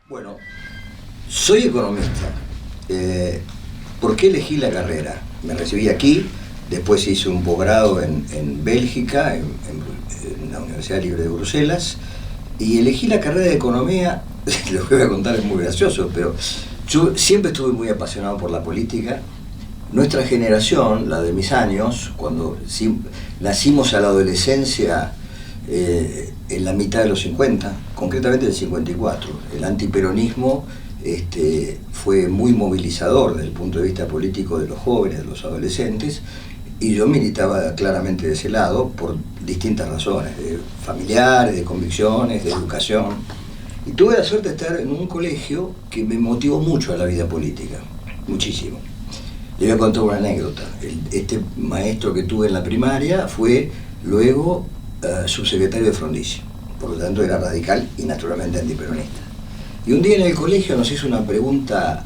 Bueno, soy economista. ¿Por qué elegí la carrera? Me recibí aquí, después hice un posgrado en Bélgica, en la Universidad Libre de Bruselas, y elegí la carrera de economía. Lo que voy a contar es muy gracioso, pero yo siempre estuve muy apasionado por la política. Nuestra generación, la de mis años, cuando nacimos a la adolescencia, en la mitad de los 50, concretamente el 54, el antiperonismo fue muy movilizador desde el punto de vista político de los jóvenes, de los adolescentes, y yo militaba claramente de ese lado por distintas razones, familiares, de convicciones, de educación. Y tuve la suerte de estar en un colegio que me motivó mucho a la vida política, muchísimo. Le voy a contar una anécdota. Este maestro que tuve en la primaria fue luego subsecretario de Frondizi, por lo tanto era radical y naturalmente antiperonista. Y un día en el colegio nos hizo una pregunta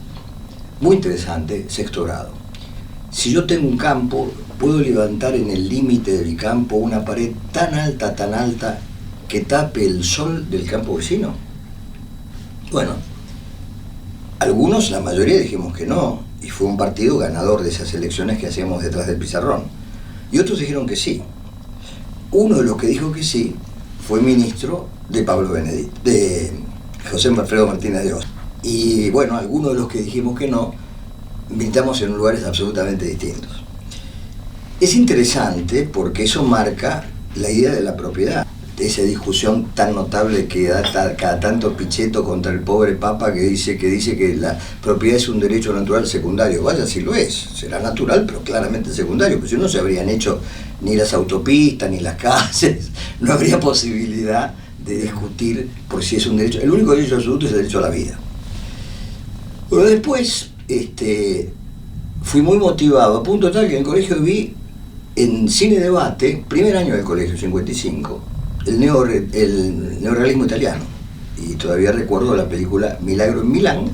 muy interesante, sexto grado. Si yo tengo un campo, ¿puedo levantar en el límite del campo una pared tan alta, que tape el sol del campo vecino? Bueno, algunos, la mayoría, dijimos que no, y fue un partido ganador de esas elecciones que hacíamos detrás del pizarrón. Y otros dijeron que sí. Uno de los que dijo que sí fue ministro de Pablo Benedetto, de José Alfredo Martínez de Oz. Y bueno, algunos de los que dijimos que no, militamos en lugares absolutamente distintos. Es interesante porque eso marca la idea de la propiedad, de esa discusión tan notable que da cada tanto Pichetto contra el pobre Papa que dice que la propiedad es un derecho natural secundario. Vaya, si lo es, será natural, pero claramente secundario, porque si no se habrían hecho ni las autopistas, ni las calles, no habría posibilidad de discutir por si es un derecho. El único derecho absoluto es el derecho a la vida. Bueno, después fui muy motivado, a punto tal que en el colegio vi en Cine Debate, primer año del colegio, 55, el neorrealismo italiano. Y todavía recuerdo la película Milagro en Milán,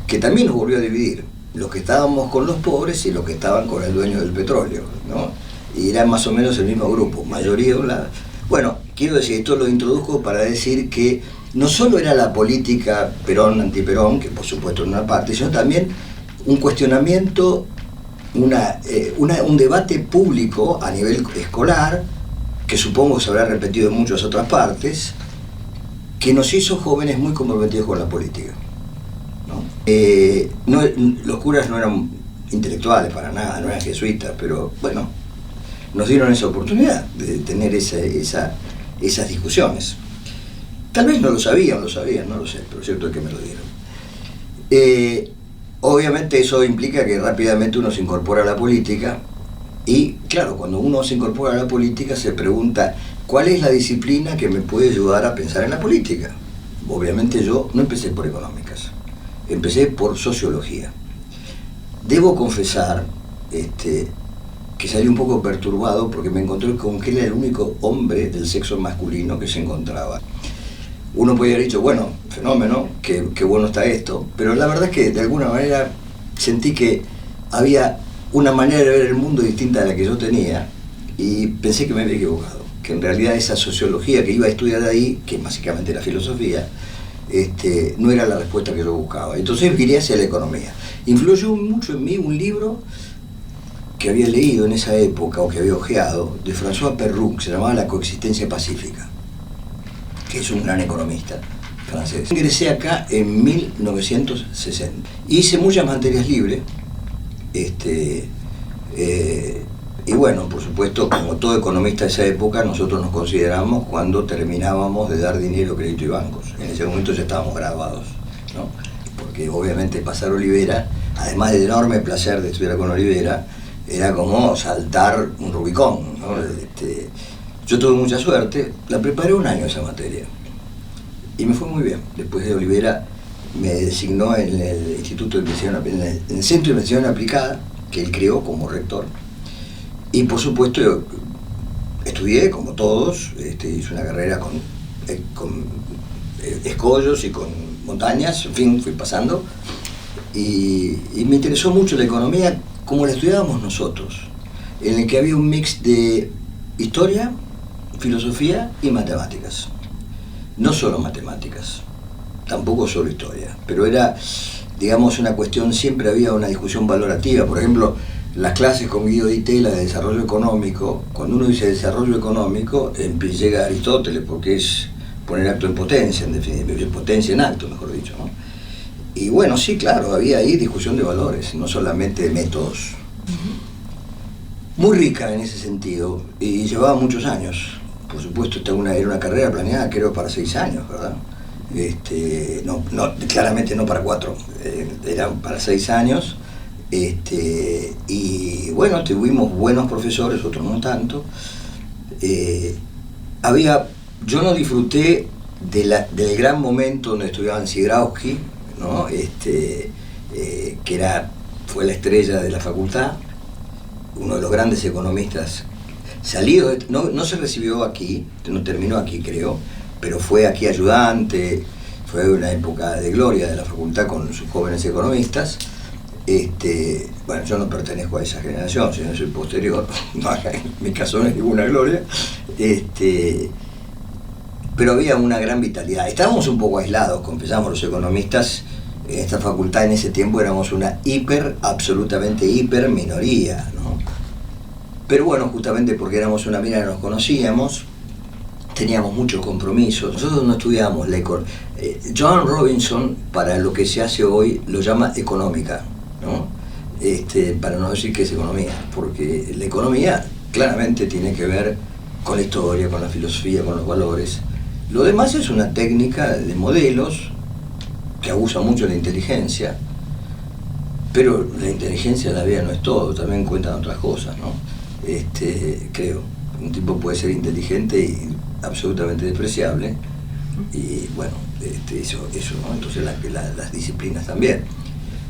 que también nos volvió a dividir, los que estábamos con los pobres y los que estaban con el dueño del petróleo, ¿no? Y era más o menos el mismo grupo, mayoría. Bueno, quiero decir, esto lo introduzco para decir que no solo era la política Perón-antiperón, que por supuesto en una parte, sino también un cuestionamiento, un debate público a nivel escolar, que supongo se habrá repetido en muchas otras partes, que nos hizo jóvenes muy comprometidos con la política, ¿no? Los curas no eran intelectuales para nada, no eran jesuitas, pero bueno, nos dieron esa oportunidad de tener esas discusiones. Tal vez no lo sabían, no lo sé, pero cierto es que me lo dieron. Obviamente eso implica que rápidamente uno se incorpora a la política y, claro, cuando uno se incorpora a la política se pregunta ¿cuál es la disciplina que me puede ayudar a pensar en la política? Obviamente yo no empecé por económicas, empecé por sociología. Debo confesar que salí un poco perturbado porque me encontré con que él era el único hombre del sexo masculino que se encontraba. Uno podría haber dicho, bueno, fenómeno, qué bueno está esto, pero la verdad es que de alguna manera sentí que había una manera de ver el mundo distinta a la que yo tenía y pensé que me había equivocado, que en realidad esa sociología que iba a estudiar ahí, que básicamente era filosofía, no era la respuesta que yo buscaba. Entonces viré hacia la economía. Influyó mucho en mí un libro que había leído en esa época, o que había hojeado, de François Perroux, que se llamaba La coexistencia pacífica, que es un gran economista francés. Ingresé acá en 1960. Hice muchas materias libres, y bueno, por supuesto, como todo economista de esa época, nosotros nos consideramos cuando terminábamos de dar dinero, crédito y bancos. En ese momento ya estábamos graduados, ¿no? Porque obviamente pasar Olivera, además del enorme placer de estudiar con Olivera, era como saltar un Rubicón, ¿no? Yo tuve mucha suerte, la preparé un año esa materia y me fue muy bien. Después de Olivera me designó en el Instituto de Investigación, en el Centro de Investigación Aplicada, que él creó como rector, y por supuesto yo estudié como todos, hice una carrera con escollos y con montañas, en fin, fui pasando, y me interesó mucho la economía como la estudiábamos nosotros, en el que había un mix de historia, filosofía y matemáticas. No solo matemáticas, tampoco solo historia, pero era, digamos, una cuestión, siempre había una discusión valorativa. Por ejemplo, las clases con Guido Di Tella de desarrollo económico, cuando uno dice desarrollo económico, llega Aristóteles, porque es poner acto en potencia, en definitiva, potencia en acto, mejor dicho, ¿no? Y bueno, sí, claro, había ahí discusión de valores, no solamente de métodos. Muy rica en ese sentido, y llevaba muchos años. Por supuesto, era una carrera planeada, creo, para 6 años, ¿verdad? Claramente no para 4, era para 6 años. Y bueno, tuvimos buenos profesores, otros no tanto. Yo no disfruté del gran momento donde estudiaban Sigrowski, ¿no? Que fue la estrella de la facultad, uno de los grandes economistas salido, no se recibió aquí, no terminó aquí creo, pero fue aquí ayudante, fue una época de gloria de la facultad con sus jóvenes economistas. Bueno, yo no pertenezco a esa generación, sino soy posterior, en mi caso no es ninguna gloria, pero había una gran vitalidad. Estábamos un poco aislados, confesamos, los economistas en esta facultad en ese tiempo éramos una absolutamente hiper minoría, ¿no? Pero bueno, justamente porque éramos una minoría, nos conocíamos, teníamos muchos compromisos. Nosotros no estudiábamos la economía. John Robinson, para lo que se hace hoy, lo llama económica, ¿no? Para no decir que es economía, porque la economía claramente tiene que ver con la historia, con la filosofía, con los valores. Lo demás es una técnica de modelos que abusa mucho de la inteligencia, pero la inteligencia de la vida no es todo, también cuentan otras cosas, ¿no? Creo. Un tipo puede ser inteligente y absolutamente despreciable, y bueno, eso, ¿no? Entonces las disciplinas también.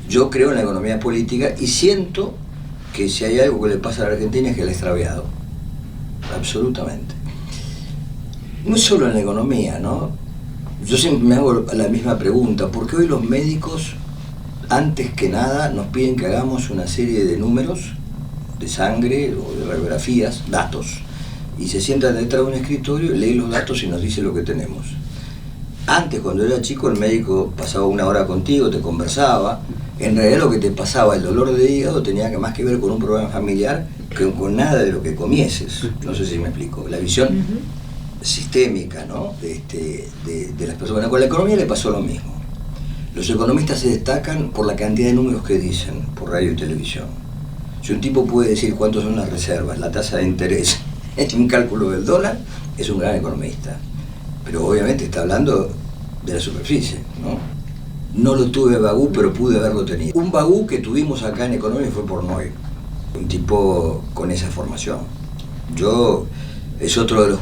Yo creo en la economía política y siento que si hay algo que le pasa a la Argentina es que la ha extraviado, absolutamente. No es solo en la economía, ¿no? Yo siempre me hago la misma pregunta, ¿por qué hoy los médicos, antes que nada, nos piden que hagamos una serie de números, de sangre o de radiografías, datos, y se sientan detrás de un escritorio, lee los datos y nos dice lo que tenemos? Antes, cuando era chico, el médico pasaba 1 hora contigo, te conversaba. En realidad lo que te pasaba, el dolor de hígado, tenía más que ver con un problema familiar que con nada de lo que comieses. No sé si me explico. La visión sistémica, ¿no? de las personas. Con la economía le pasó lo mismo. Los economistas se destacan por la cantidad de números que dicen por radio y televisión. Si un tipo puede decir cuántos son las reservas, la tasa de interés, en un cálculo del dólar, es un gran economista. Pero obviamente está hablando de la superficie, ¿no? No lo tuve Bagú, pero pude haberlo tenido. Un Bagú que tuvimos acá en economía fue Portnoy, un tipo con esa formación. Es otro de los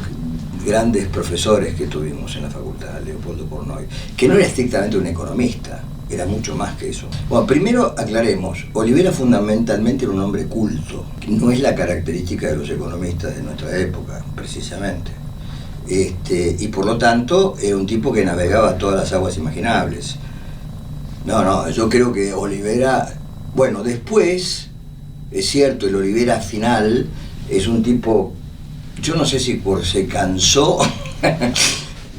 grandes profesores que tuvimos en la facultad, Leopoldo Portnoy, que no era estrictamente un economista, era mucho más que eso. Bueno, primero aclaremos, Olivera fundamentalmente era un hombre culto, que no es la característica de los economistas de nuestra época, precisamente. Y por lo tanto era un tipo que navegaba todas las aguas imaginables. No, yo creo que Olivera, bueno, después, es cierto, el Olivera final es un tipo, yo no sé si se cansó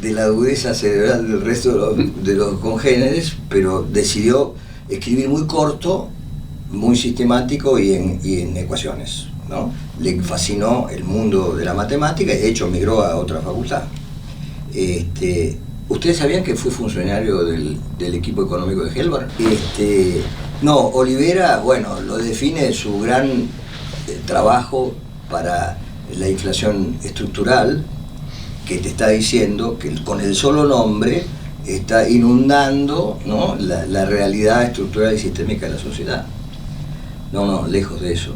de la dureza cerebral del resto de los congéneres, pero decidió escribir muy corto, muy sistemático y en ecuaciones, ¿no? Le fascinó el mundo de la matemática y de hecho migró a otra facultad. ¿Ustedes sabían que fue funcionario del equipo económico de Helbar? No, Olivera, bueno, lo define su gran trabajo para la inflación estructural, que te está diciendo que con el solo nombre está inundando, ¿no?, la realidad estructural y sistémica de la sociedad. No, lejos de eso.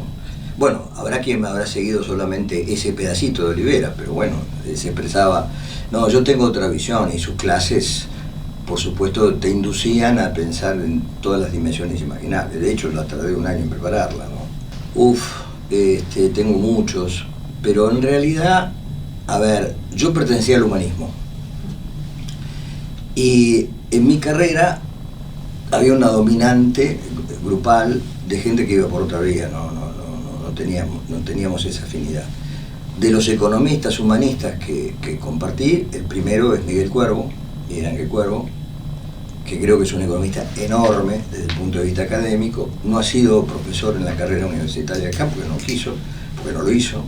Bueno, habrá quien me habrá seguido solamente ese pedacito de Olivera, pero bueno, se expresaba. No, yo tengo otra visión y sus clases, por supuesto, te inducían a pensar en todas las dimensiones imaginables. De hecho, la tardé 1 año en prepararla, ¿no? Tengo muchos, pero en realidad, a ver, yo pertenecía al humanismo. Y en mi carrera había una dominante grupal de gente que iba por otra vía, no teníamos esa afinidad. De los economistas humanistas que compartí, el primero es Miguel Cuervo, Miguel Ángel Cuervo, que creo que es un economista enorme desde el punto de vista académico. No ha sido profesor en la carrera universitaria acá porque no quiso, porque no lo hizo,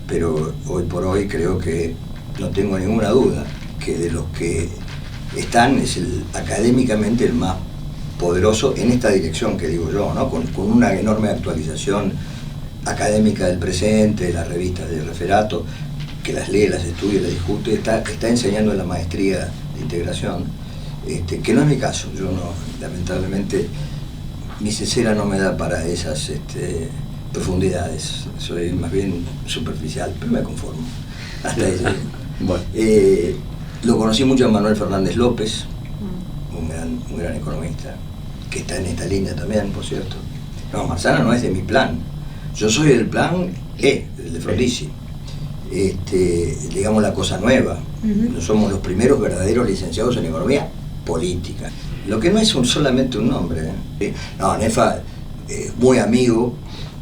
pero hoy por hoy creo que no tengo ninguna duda que de los que están es académicamente el más poderoso en esta dirección que digo yo, ¿no? Con una enorme actualización académica del presente, de las revistas de referato, que las lee, las estudia, las discute, está enseñando en la maestría de integración, que no es mi caso. Yo no, lamentablemente, mi cesera no me da para esas profundidades, soy más bien superficial, pero me conformo. Hasta ahí. Bueno. Lo conocí mucho a Manuel Fernández López, un gran economista, que está en esta línea también, por cierto. No, Marzana no es de mi plan. Yo soy del plan E, el de Frondizi. Digamos la cosa nueva. No somos los primeros verdaderos licenciados en economía política. Lo que no es solamente un nombre. No, Nefa, muy amigo.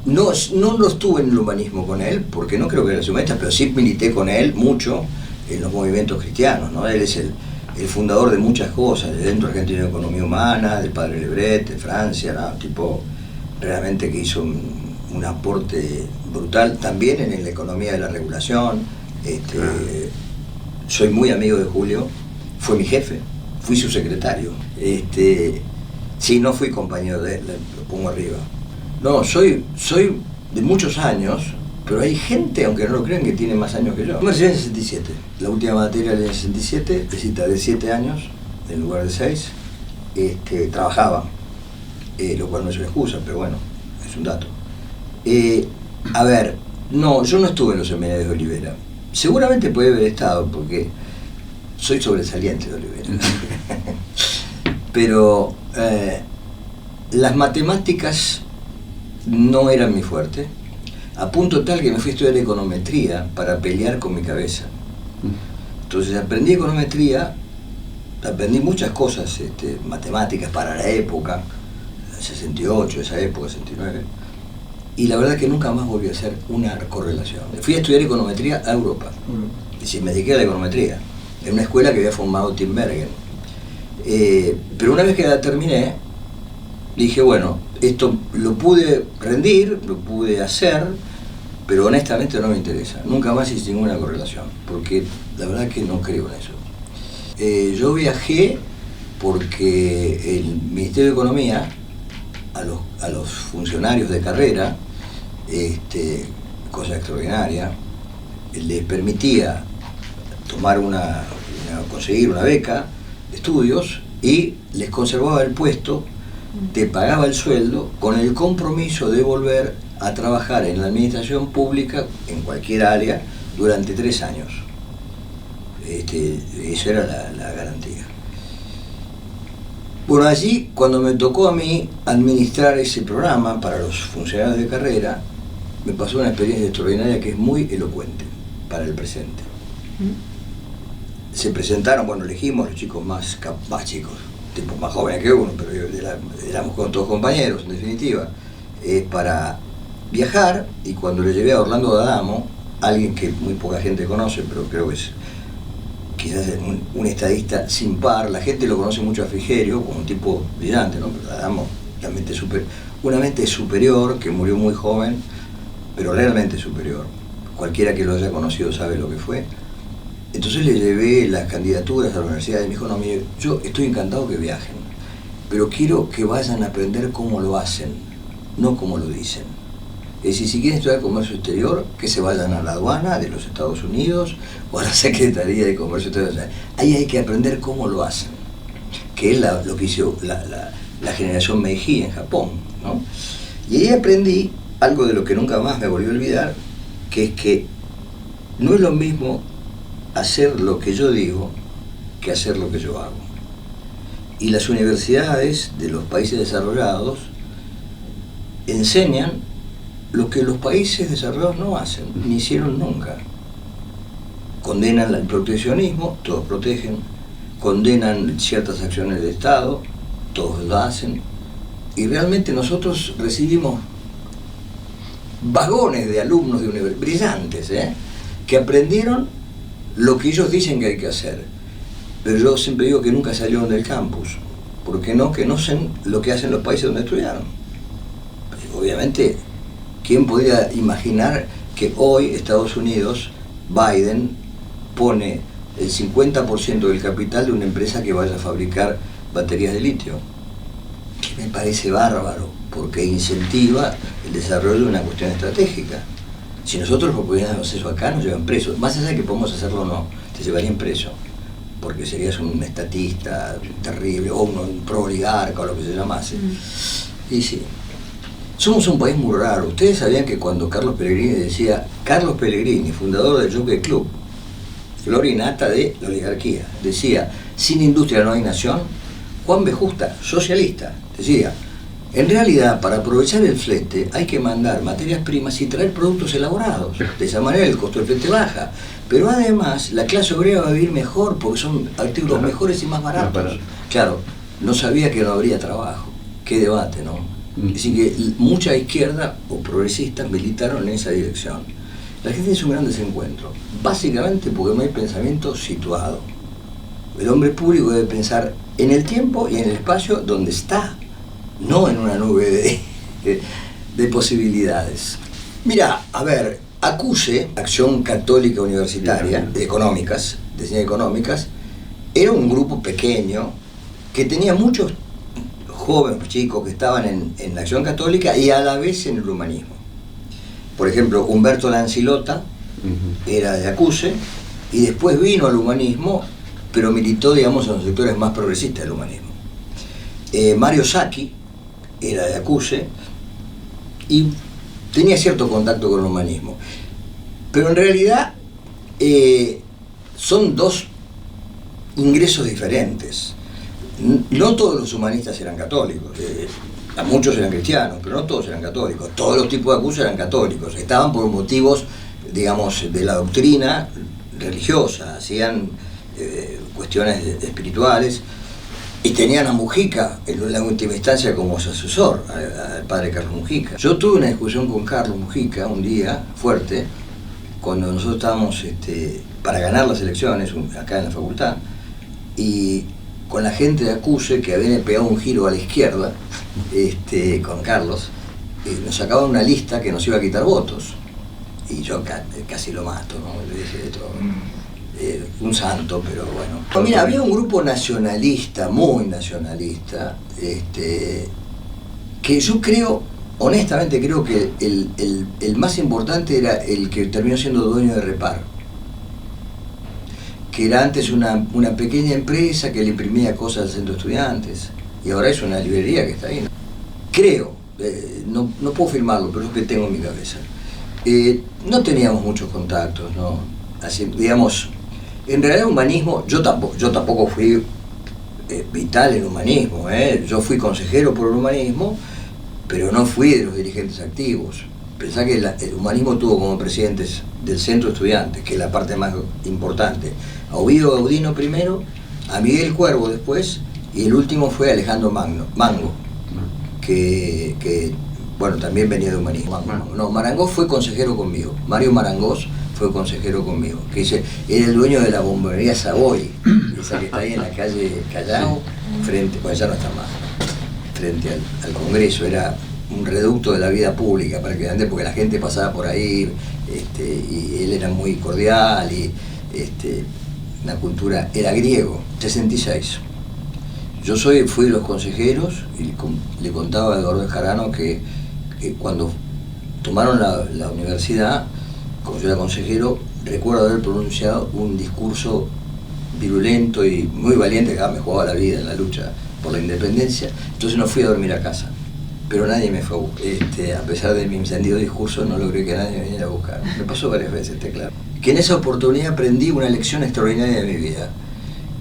No lo estuve en el humanismo con él, porque no creo que era su meta, pero sí milité con él mucho en los movimientos cristianos, ¿no? Él es el fundador de muchas cosas, del Centro Argentino de Economía Humana, del Padre Lebret, de Francia, ¿no? Un tipo realmente que hizo un aporte brutal también en la economía de la regulación. Soy muy amigo de Julio, fue mi jefe, fui su secretario. Sí, no fui compañero de él, lo pongo arriba. No, soy de muchos años, pero hay gente, aunque no lo crean, que tiene más años que yo. Yo me recibí en el 67, la última materia era en el 67, de 7 años en lugar de 6. Trabajaba, lo cual no es una excusa, pero bueno, es un dato. A ver, no, yo no estuve en los seminarios de Olivera. Seguramente puede haber estado, porque soy sobresaliente de Olivera. Pero las matemáticas no eran mi fuerte, a punto tal que me fui a estudiar econometría para pelear con mi cabeza. Entonces aprendí econometría, aprendí muchas cosas, matemáticas para la época, 68, esa época, 69, y la verdad que nunca más volví a hacer una correlación. Fui a estudiar econometría a Europa, es decir, me dediqué a la econometría, en una escuela que había formado Tim Bergen. Pero una vez que la terminé, dije, bueno, esto lo pude rendir, lo pude hacer, pero honestamente no me interesa. Nunca más hice ninguna correlación, porque la verdad que no creo en eso. Yo viajé porque el Ministerio de Economía, a los funcionarios de carrera, cosa extraordinaria, les permitía tomar conseguir una beca de estudios y les conservaba el puesto, te pagaba el sueldo con el compromiso de volver a trabajar en la administración pública en cualquier área durante 3 años. Esa era la garantía. Bueno, allí cuando me tocó a mí administrar ese programa para los funcionarios de carrera, me pasó una experiencia extraordinaria que es muy elocuente para el presente. Se presentaron, bueno, elegimos los chicos más chicos, tipos más jóvenes que uno, pero éramos todos compañeros, en definitiva, para viajar. Y cuando le llevé a Orlando D'Adamo, alguien que muy poca gente conoce, pero creo que es quizás un estadista sin par, la gente lo conoce mucho a Frigerio como un tipo brillante, ¿no? Pero D'Adamo, una mente superior, que murió muy joven, pero realmente superior. Cualquiera que lo haya conocido sabe lo que fue. Entonces le llevé las candidaturas a la universidad y me dijo, no, mire, yo estoy encantado que viajen, pero quiero que vayan a aprender cómo lo hacen, no cómo lo dicen. Es decir, si quieren estudiar comercio exterior, que se vayan a la aduana de los Estados Unidos o a la Secretaría de Comercio Exterior. O sea, ahí hay que aprender cómo lo hacen, que es lo que hizo la generación Meiji en Japón, ¿no? Y ahí aprendí algo de lo que nunca más me volví a olvidar, que es que no es lo mismo hacer lo que yo digo que hacer lo que yo hago. Y las universidades de los países desarrollados enseñan lo que los países desarrollados no hacen, ni hicieron nunca. Condenan el proteccionismo, todos protegen, condenan ciertas acciones de Estado, todos lo hacen, y realmente nosotros recibimos vagones de alumnos de universidades brillantes, que aprendieron lo que ellos dicen que hay que hacer, pero yo siempre digo que nunca salieron del campus, ¿por qué no? Que no hacen lo que hacen los países donde estudiaron. Obviamente, ¿quién podría imaginar que hoy Estados Unidos, Biden, pone el 50% del capital de una empresa que vaya a fabricar baterías de litio? Que me parece bárbaro, porque incentiva el desarrollo de una cuestión estratégica. Si nosotros propusiéramos eso acá, nos llevan presos. Más allá de que podemos hacerlo o no, te llevarían preso, porque serías un estatista terrible, o un pro-oligarca, o lo que se llamase. Y sí, somos un país muy raro. Ustedes sabían que cuando Carlos Pellegrini decía, Carlos Pellegrini, fundador del Jockey Club, flor y nata de la oligarquía, decía, sin industria no hay nación. Juan B. Justa, socialista, decía, en realidad para aprovechar el flete hay que mandar materias primas y traer productos elaborados. De esa manera el costo del flete baja. Pero además la clase obrera va a vivir mejor porque son artículos mejores y más baratos. Claro, no sabía que no habría trabajo. Qué debate, ¿no? Así que mucha izquierda o progresistas militaron en esa dirección. La gente es un gran desencuentro, básicamente porque no hay pensamiento situado. El hombre público debe pensar en el tiempo y en el espacio donde está, no en una nube de posibilidades. Mira, a ver, ACUSE, Acción Católica Universitaria, de Económicas, de Ciencias Económicas, era un grupo pequeño que tenía muchos jóvenes, chicos que estaban en la Acción Católica y a la vez en el humanismo. Por ejemplo, Humberto Lancilota era de ACUSE y después vino al humanismo, pero militó, digamos, en los sectores más progresistas del humanismo. Mario Sacchi era de ACUSE y tenía cierto contacto con el humanismo. Pero en realidad son dos ingresos diferentes. No todos los humanistas eran católicos. Muchos eran cristianos, pero no todos eran católicos. Todos los tipos de ACUSE eran católicos. Estaban por motivos, digamos, de la doctrina religiosa, hacían cuestiones espirituales, y tenían a Mujica en la última instancia como su asesor, al padre Carlos Mujica. Yo tuve una discusión con Carlos Mujica un día fuerte, cuando nosotros estábamos para ganar las elecciones acá en la facultad, y con la gente de ACUSE que habían pegado un giro a la izquierda, con Carlos, nos sacaban una lista que nos iba a quitar votos. Y yo casi lo mato, ¿no? Le dije todo. Un santo, pero bueno. Mira, había un grupo nacionalista, muy nacionalista, que yo creo, honestamente creo que el más importante era el que terminó siendo dueño de Repar, que era antes una pequeña empresa que le imprimía cosas al centro de estudiantes, y ahora es una librería que está ahí. Creo, no puedo firmarlo, pero es lo que tengo en mi cabeza. No teníamos muchos contactos, ¿no? Así, digamos, en realidad el humanismo, yo tampoco fui vital en el humanismo, yo fui consejero por el humanismo, pero no fui de los dirigentes activos. Pensá que el humanismo tuvo como presidentes del centro de estudiantes, que es la parte más importante, a Ovidio Gaudino primero, a Miguel Cuervo después, y el último fue Alejandro Mango, que bueno, también venía de humanismo. No, Marangós fue consejero conmigo, Mario Marangós fue consejero conmigo, que era el dueño de la bombonería Savoy, esa que está ahí en la calle Callao, frente, bueno, ya no está más, frente al Congreso. Era un reducto de la vida pública prácticamente, porque la gente pasaba por ahí, y él era muy cordial, y una cultura, era griego, 66. Yo fui de los consejeros, y le contaba a Eduardo Escarano que cuando tomaron la universidad, como yo era consejero, recuerdo haber pronunciado un discurso virulento y muy valiente, que me jugaba la vida en la lucha por la independencia. Entonces no fui a dormir a casa, pero nadie me fue a buscar. A pesar de mi encendido discurso, no logré que nadie me viniera a buscar. Me pasó varias veces, está claro. Que en esa oportunidad aprendí una lección extraordinaria de mi vida.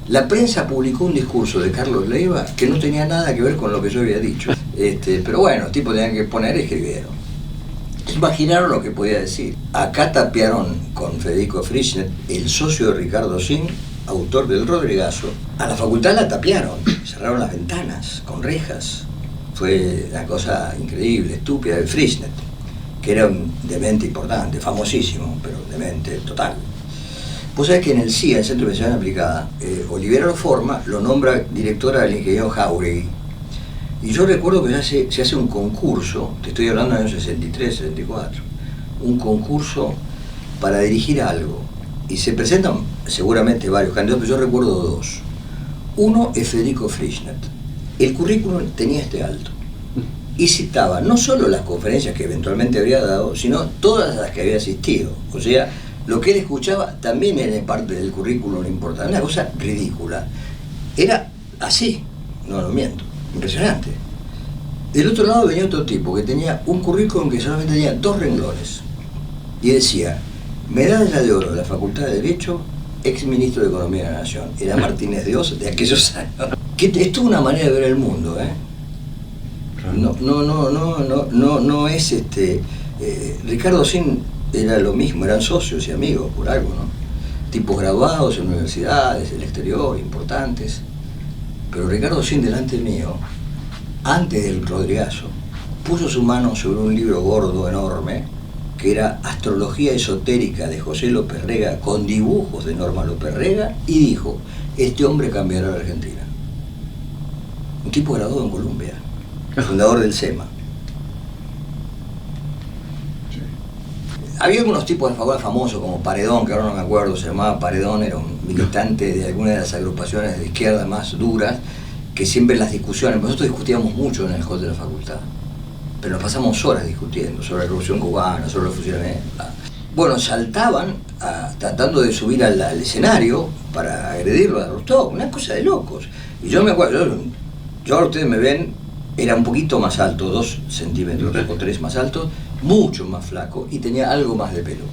La prensa publicó un discurso de Carlos Leiva que no tenía nada que ver con lo que yo había dicho. Pero bueno, los tipos tenían que poner y escribieron. Imaginaron lo que podía decir. Acá tapiaron con Federico Frischnet, el socio de Ricardo Sin, autor del Rodrigazo. A la facultad la tapiaron, cerraron las ventanas con rejas. Fue una cosa increíble, estúpida, de Frischnet, que era un demente importante, famosísimo, pero demente total. Vos sabés que en el CIA, el Centro de Investigación Aplicada, Olivera lo forma, lo nombra directora del ingeniero Jauregui. Y yo recuerdo que se hace un concurso, te estoy hablando del año 63, 64, un concurso para dirigir algo. Y se presentan seguramente varios candidatos, pero yo recuerdo dos. Uno es Federico Frischnet. El currículum tenía este alto. Y citaba no solo las conferencias que eventualmente habría dado, sino todas las que había asistido. O sea, lo que él escuchaba también era parte del currículum importante. Una cosa ridícula. Era así, no lo miento, impresionante. Del otro lado venía otro tipo que tenía un currículum que solamente tenía 2 renglones. Y decía, medalla de oro de la Facultad de Derecho, ex ministro de Economía de la Nación. Era Martínez de Oz de aquellos años. Esto es una manera de ver el mundo, ¿eh? No es Ricardo Sin era lo mismo, eran socios y amigos por algo, ¿no? Tipos graduados en universidades, del exterior, importantes. Pero Ricardo Sin delante mío, antes del Rodrigazo, puso su mano sobre un libro gordo, enorme, que era Astrología Esotérica de José López Rega, con dibujos de Norma López Rega, y dijo, este hombre cambiará la Argentina. Un tipo graduado en Columbia, fundador del SEMA. Sí. Había algunos tipos de favor famosos, como Paredón, que ahora no me acuerdo, se llamaba Paredón, era un militante de alguna de las agrupaciones de izquierda más duras, que siempre en las discusiones, nosotros discutíamos mucho en el hall de la facultad, pero nos pasamos horas discutiendo sobre la Revolución Cubana, sobre los fusilamientos. Bueno, saltaban tratando de subir al escenario para agredirlo a Rostov, una cosa de locos. Y yo me acuerdo, yo ahora ustedes me ven, era un poquito más alto, 2 centímetros o 3 más alto, mucho más flaco y tenía algo más de pelo.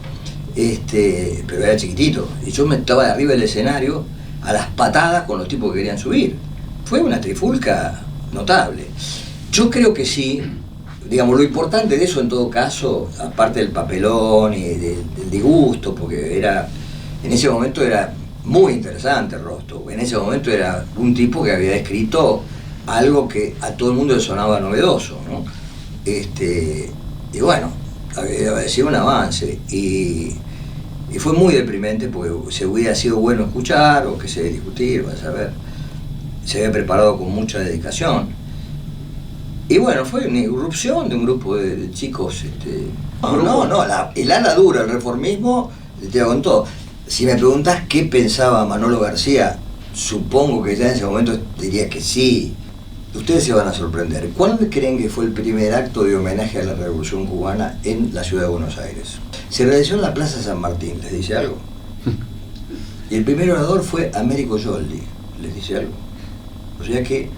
Pero era chiquitito. Y yo me estaba de arriba del escenario a las patadas con los tipos que querían subir. Fue una trifulca notable. Yo creo que sí, digamos, lo importante de eso en todo caso, aparte del papelón y del disgusto, porque en ese momento era muy interesante Rostov. En ese momento era un tipo que había escrito algo que a todo el mundo le sonaba novedoso, ¿no? Y bueno, había sido un avance y fue muy deprimente porque se hubiera sido bueno escuchar o que se discutir, vas a ver. Se había preparado con mucha dedicación. Y bueno, fue una irrupción de un grupo de chicos. El ala dura, el reformismo, te hago en todo. Si me preguntas qué pensaba Manolo García, supongo que ya en ese momento diría que sí. Ustedes se van a sorprender. ¿Cuándo creen que fue el primer acto de homenaje a la Revolución Cubana en la ciudad de Buenos Aires? Se realizó en la Plaza San Martín, ¿les dice algo? Y el primer orador fue Américo Yoldi, ¿les dice algo? O sea que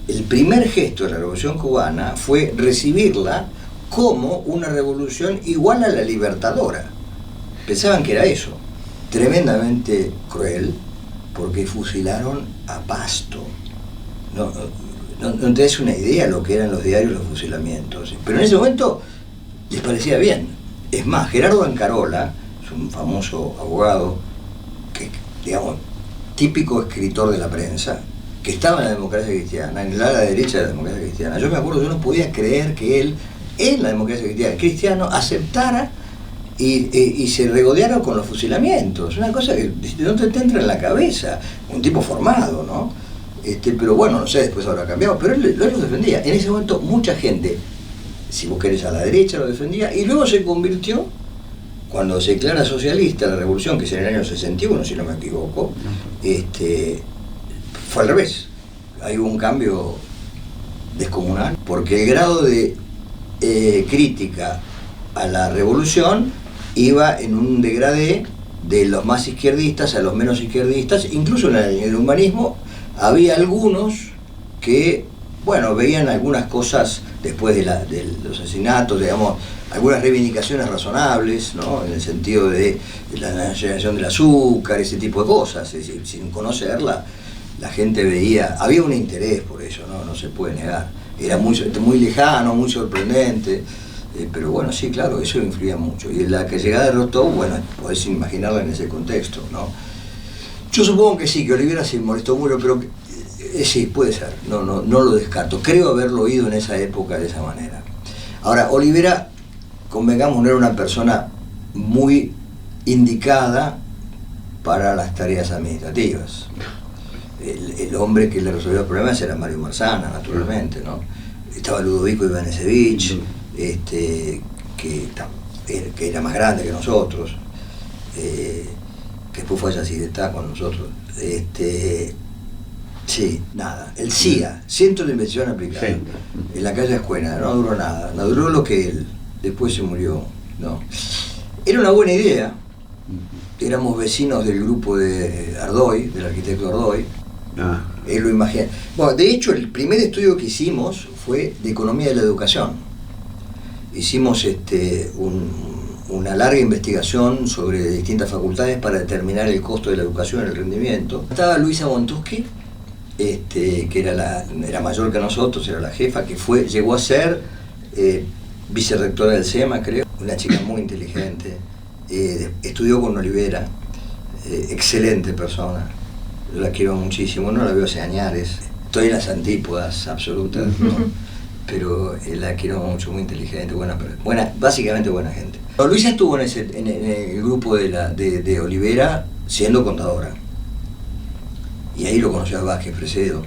el primer gesto de la Revolución Cubana fue recibirla como una revolución igual a la libertadora. Pensaban que era eso. Tremendamente cruel, porque fusilaron a Pasto. No te das una idea lo que eran los diarios los fusilamientos. Pero en ese momento les parecía bien. Es más, Gerardo Ancarola, es un famoso abogado, que, digamos, típico escritor de la prensa, que estaba en la democracia cristiana, en el ala derecha de la democracia cristiana. Yo me acuerdo, yo no podía creer que él, en la democracia cristiana, aceptara y se regodeara con los fusilamientos. Una cosa que no te entra en la cabeza. Un tipo formado, ¿no? Pero bueno, no sé, después habrá cambiado, pero él lo defendía. En ese momento mucha gente, si vos querés a la derecha, lo defendía, y luego se convirtió, cuando se declara socialista la revolución, que es en el año 61, si no me equivoco, fue al revés. Hay un cambio descomunal, porque el grado de crítica a la revolución iba en un degradé de los más izquierdistas a los menos izquierdistas. Incluso en el humanismo había algunos que, bueno, veían algunas cosas después de los asesinatos, digamos, algunas reivindicaciones razonables, ¿no? En el sentido de la nacionalización del azúcar, ese tipo de cosas. Es decir, sin conocerla, la gente veía, había un interés por eso, no se puede negar. Era muy lejano, muy sorprendente, pero bueno, sí, claro, eso influía mucho. Y la que llegada de Rostov, bueno, podés imaginarla en ese contexto, ¿no? Yo supongo que sí, que Olivera se molestó mucho, pero sí, puede ser, no lo descarto. Creo haberlo oído en esa época de esa manera. Ahora, Olivera, convengamos, no era una persona muy indicada para las tareas administrativas. El hombre que le resolvió los problemas era Mario Marzana, naturalmente, ¿no? Estaba Ludovico Ivanesevich, que era más grande que nosotros, que después fue así de estar con nosotros. Sí, nada. El CIA, Centro de Investigación Aplicada, en la calle Escuela, no duró nada, no duró lo que él, después se murió, ¿no? Era una buena idea, éramos vecinos del grupo de Ardoy, del arquitecto Ardoy, él lo imagina. Bueno, de hecho, el primer estudio que hicimos fue de economía de la educación. Hicimos una larga investigación sobre distintas facultades para determinar el costo de la educación y el rendimiento. Estaba Luisa Montuschi, que era mayor que nosotros, era la jefa, que llegó a ser vicerrectora del SEMA, creo, una chica muy inteligente, estudió con Olivera, excelente persona, yo la quiero muchísimo, no la veo hace añares, estoy en las antípodas absolutas, ¿no? Pero la quiero mucho, muy inteligente, básicamente buena gente. Luisa estuvo en el grupo de Olivera siendo contadora. Y ahí lo conoció a Vázquez Fresedo.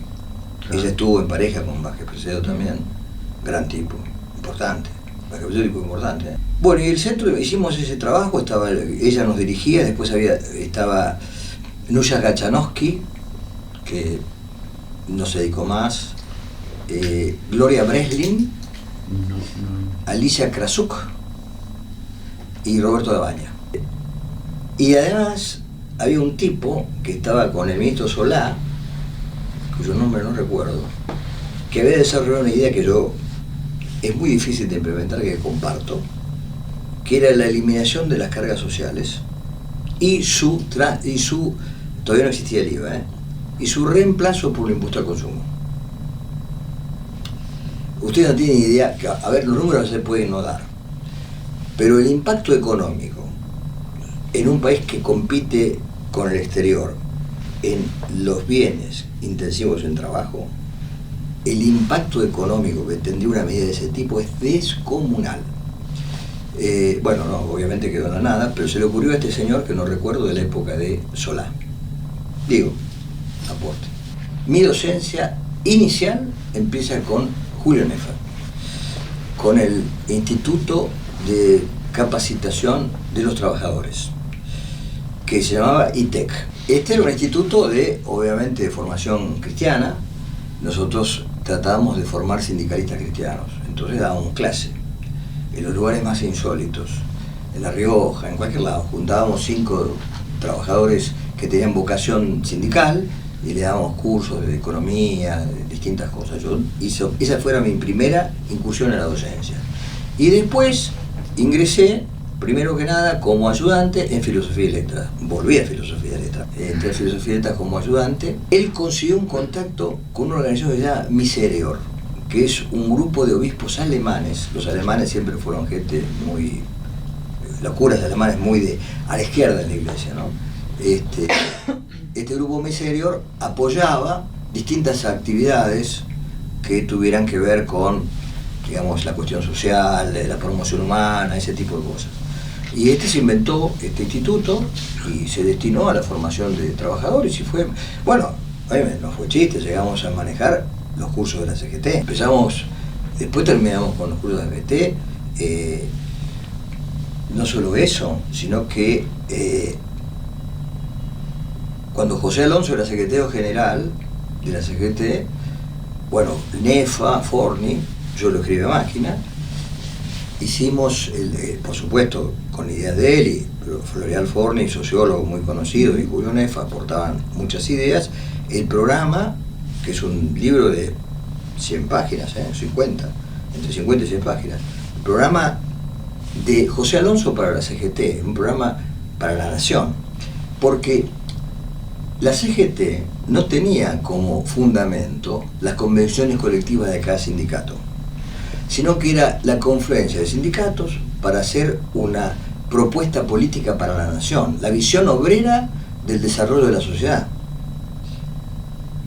Claro. Ella estuvo en pareja con Vázquez Fresedo también. Gran tipo, importante. Vázquez Fresedo tipo importante. Bueno, y el centro, hicimos ese trabajo, ella nos dirigía, después estaba Nuya Gachanowski, que no se dedicó más, Gloria Breslin, Alicia Krasuk y Roberto Dabaña. Y además había un tipo que estaba con el ministro Solá, cuyo nombre no recuerdo, que había desarrollado una idea que es muy difícil de implementar, que comparto, que era la eliminación de las cargas sociales y todavía no existía el IVA, y su reemplazo por el impuesto al consumo. Ustedes no tienen idea, a ver, los números se pueden no dar, pero el impacto económico en un país que compite con el exterior en los bienes intensivos en trabajo, el impacto económico que tendría una medida de ese tipo es descomunal. Bueno, no, obviamente quedó en la nada, pero se le ocurrió a este señor, que no recuerdo, de la época de Solá. Digo, aporte. Mi docencia inicial empieza con Julio Nefa, con el Instituto de Capacitación de los Trabajadores, que se llamaba ITEC. Este era un instituto obviamente, de formación cristiana. Nosotros tratábamos de formar sindicalistas cristianos, entonces dábamos clase en los lugares más insólitos, en La Rioja, en cualquier lado. Juntábamos 5 trabajadores que tenían vocación sindical y le dábamos cursos de economía, de distintas cosas. Esa fue mi primera incursión en la docencia. Y después ingresé, primero que nada, como ayudante en Filosofía y Letras. Volví a Filosofía y Letras. Entré a Filosofía y Letras como ayudante. Él consiguió un contacto con una organización que se llama Miserior, que es un grupo de obispos alemanes. Los alemanes siempre fueron gente muy... Los curas alemanes muy a la izquierda de la iglesia, ¿no? Este grupo Miserior apoyaba distintas actividades que tuvieran que ver con, digamos, la cuestión social, la promoción humana, ese tipo de cosas. Y se inventó este instituto y se destinó a la formación de trabajadores y fue, bueno, no fue chiste, llegamos a manejar los cursos de la CGT. Después terminamos con los cursos de la CGT, no solo eso, sino que cuando José Alonso era secretario general de la CGT, bueno, Nefa, Forni, yo lo escribí a máquina, hicimos, por supuesto, con ideas de él, pero Floreal Forni, sociólogo muy conocido, y Julio Nefa aportaban muchas ideas, el programa, que es un libro de 100 páginas, 50, entre 50 y 100 páginas, el programa de José Alonso para la CGT, un programa para la nación, porque la CGT no tenía como fundamento las convenciones colectivas de cada sindicato, sino que era la confluencia de sindicatos para hacer una propuesta política para la nación, la visión obrera del desarrollo de la sociedad.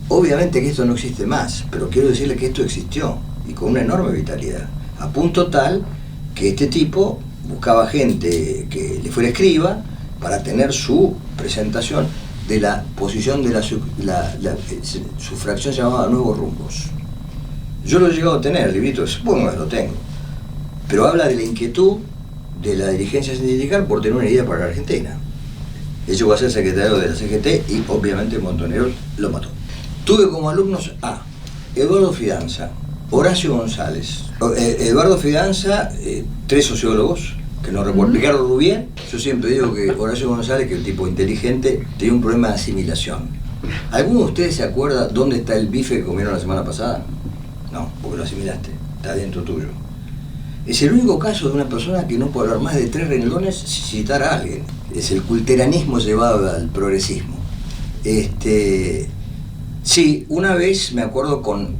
Obviamente que esto no existe más, pero quiero decirle que esto existió, y con una enorme vitalidad, a punto tal que este tipo buscaba gente que le fuera escriba para tener su presentación de la posición de su fracción se llamaba Nuevos Rumbos. Yo lo he llegado a tener, el librito, supongo que lo tengo, pero habla de la inquietud de la dirigencia sindical por tener una idea para la Argentina. Él llegó a ser secretario de la CGT y obviamente Montoneros lo mató. Tuve como alumnos a Eduardo Fidanza, Horacio González, Eduardo Fidanza, 3 sociólogos, que no recuerdo, Ricardo Rubién. Yo siempre digo que Horacio González, que es un tipo inteligente, tenía un problema de asimilación. ¿Alguno de ustedes se acuerda dónde está el bife que comieron la semana pasada? No, porque lo asimilaste, está dentro tuyo. Es el único caso de una persona que no puede hablar más de 3 renglones sin citar a alguien. Es el culteranismo llevado al progresismo. Sí, una vez me acuerdo con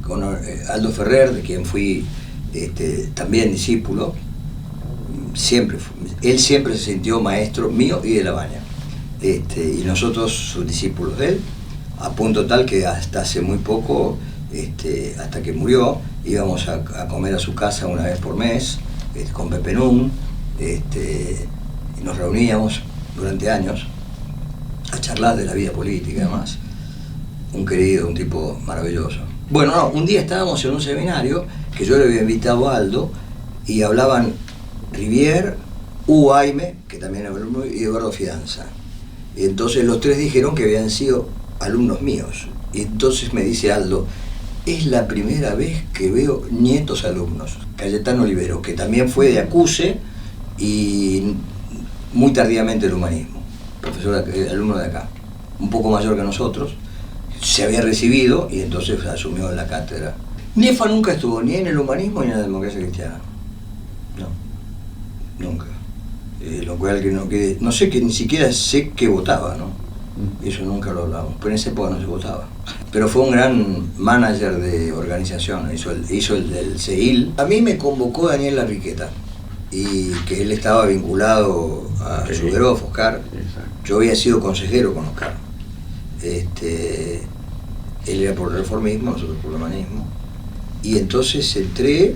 Aldo Ferrer, de quien fui también discípulo. Él siempre se sintió maestro mío y de La Baña. Y nosotros, sus discípulos de él, a punto tal que hasta hace muy poco, hasta que murió, íbamos a comer a su casa una vez por mes, con Pepe Nun, y nos reuníamos durante años a charlar de la vida política y demás. Un querido, un tipo maravilloso. Bueno, no, un día estábamos en un seminario que yo le había invitado a Aldo y hablaban Rivière, Hugo Aime, que también era alumno, y Eduardo Fidanza. Y entonces los 3 dijeron que habían sido alumnos míos. Y entonces me dice Aldo, es la primera vez que veo nietos alumnos. Cayetano Olivero, que también fue de Acuse y muy tardíamente el humanismo, profesor, alumno de acá, un poco mayor que nosotros, se había recibido y entonces asumió la cátedra. Nefa nunca estuvo ni en el humanismo ni en la democracia cristiana. No, nunca. Lo cual que no sé, que ni siquiera sé que votaba, ¿no? Eso nunca lo hablamos, pero en esa época no se votaba. Pero fue un gran manager de organización, hizo el del CEIL. A mí me convocó Daniel Larriqueta, y que él estaba vinculado a Suberov, Oscar. Yo había sido consejero con Oscar. Él era por el reformismo, nosotros por el humanismo. Y entonces entré,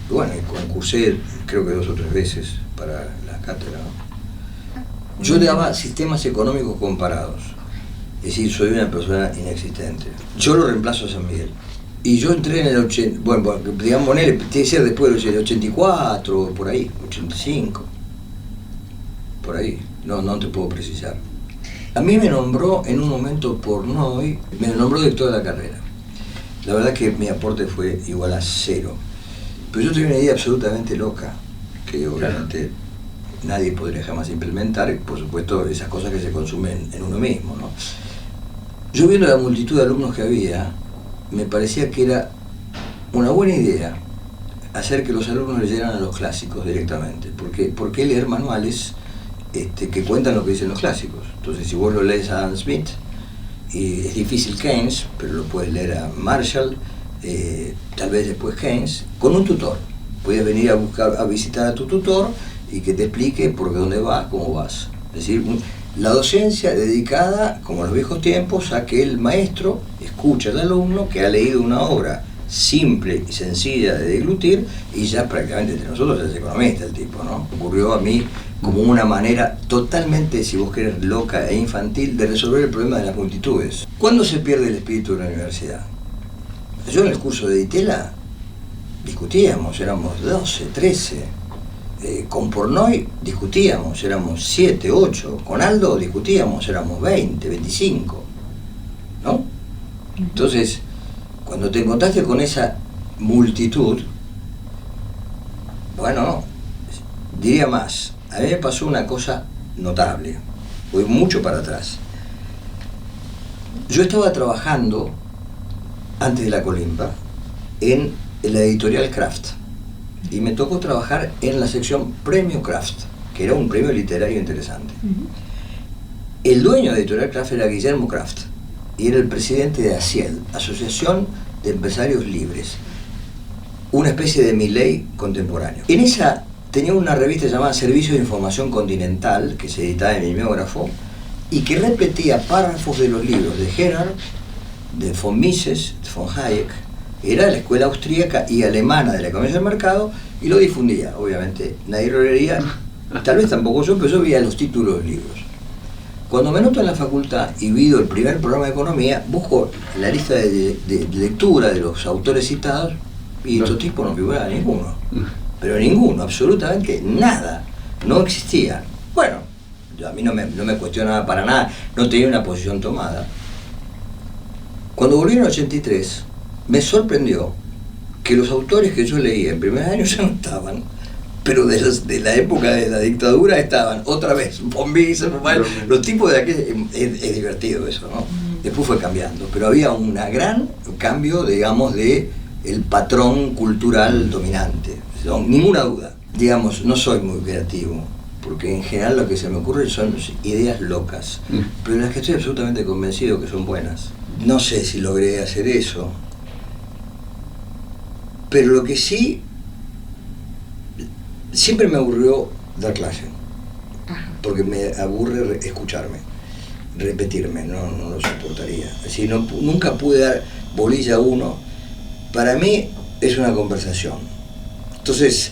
bueno, y concursé creo que 2 o 3 veces para la cátedra, ¿no? Yo le daba sistemas económicos comparados, es decir, soy una persona inexistente. Yo lo reemplazo a San Miguel. Y yo entré en el 80, bueno, digamos, tiene que ser después del 84, por ahí, 85, por ahí, no te puedo precisar. A mí me nombró en un momento Portnoy, me nombró director de la carrera. La verdad que mi aporte fue igual a 0. Pero yo tenía una idea absolutamente loca, que obviamente nadie podría jamás implementar, por supuesto, esas cosas que se consumen en uno mismo, ¿no? Yo viendo la multitud de alumnos que había, me parecía que era una buena idea hacer que los alumnos leyeran a los clásicos directamente. ¿Por qué leer manuales que cuentan lo que dicen los clásicos? Entonces, si vos lo lees a Adam Smith, y es difícil Keynes, pero lo puedes leer a Marshall, tal vez después Keynes, con un tutor. Puedes venir a visitar a tu tutor y que te explique por dónde vas, cómo vas. Es decir, la docencia dedicada, como en los viejos tiempos, a que el maestro escucha al alumno que ha leído una obra simple y sencilla de deglutir y ya prácticamente entre nosotros es economista el tipo, ¿no? Ocurrió a mí como una manera totalmente, si vos querés, loca e infantil de resolver el problema de las multitudes. ¿Cuándo se pierde el espíritu de la universidad? Yo en el curso de Ditela discutíamos, éramos 12, 13. Con Portnoy discutíamos, éramos 7, 8. Con Aldo discutíamos, éramos 20, 25. ¿No? Entonces, cuando te encontraste con esa multitud, bueno, diría más, a mí me pasó una cosa notable, voy mucho para atrás. Yo estaba trabajando, antes de la Colimba, en la editorial Kraft, y me tocó trabajar en la sección Premio Kraft, que era un premio literario interesante. El dueño de editorial Kraft era Guillermo Kraft, y era el presidente de ACIEL, Asociación de Empresarios Libres, una especie de Milei contemporáneo. En esa tenía una revista llamada Servicio de Información Continental, que se editaba en mimeógrafo, y que repetía párrafos de los libros de Gerhard, de von Mises, de von Hayek. Era la escuela austríaca y alemana de la economía del mercado, y lo difundía. Obviamente nadie lo leería, Tal vez tampoco yo, pero yo veía los títulos de los libros. Cuando me anoto en la facultad y vido el primer programa de economía, busco la lista de lectura de los autores citados y estos tipos no figuraba ninguno. Pero ninguno, absolutamente nada. No existía. Bueno, a mí no me cuestionaba para nada, no tenía una posición tomada. Cuando volví en el 83, me sorprendió que los autores que yo leía en primer año ya no estaban, pero de la época de la dictadura estaban otra vez. Los tipos de aquel, es divertido eso, ¿no? Después fue cambiando, pero había un gran cambio, digamos, de el patrón cultural dominante, sin ninguna duda. Digamos, no soy muy creativo, porque en general lo que se me ocurre son ideas locas, pero las que estoy absolutamente convencido que son buenas. No sé si logré hacer eso, pero lo que sí, siempre me aburrió dar clase, porque me aburre escucharme, repetirme, no lo soportaría. Así nunca pude dar bolilla a uno. Para mí es una conversación. Entonces,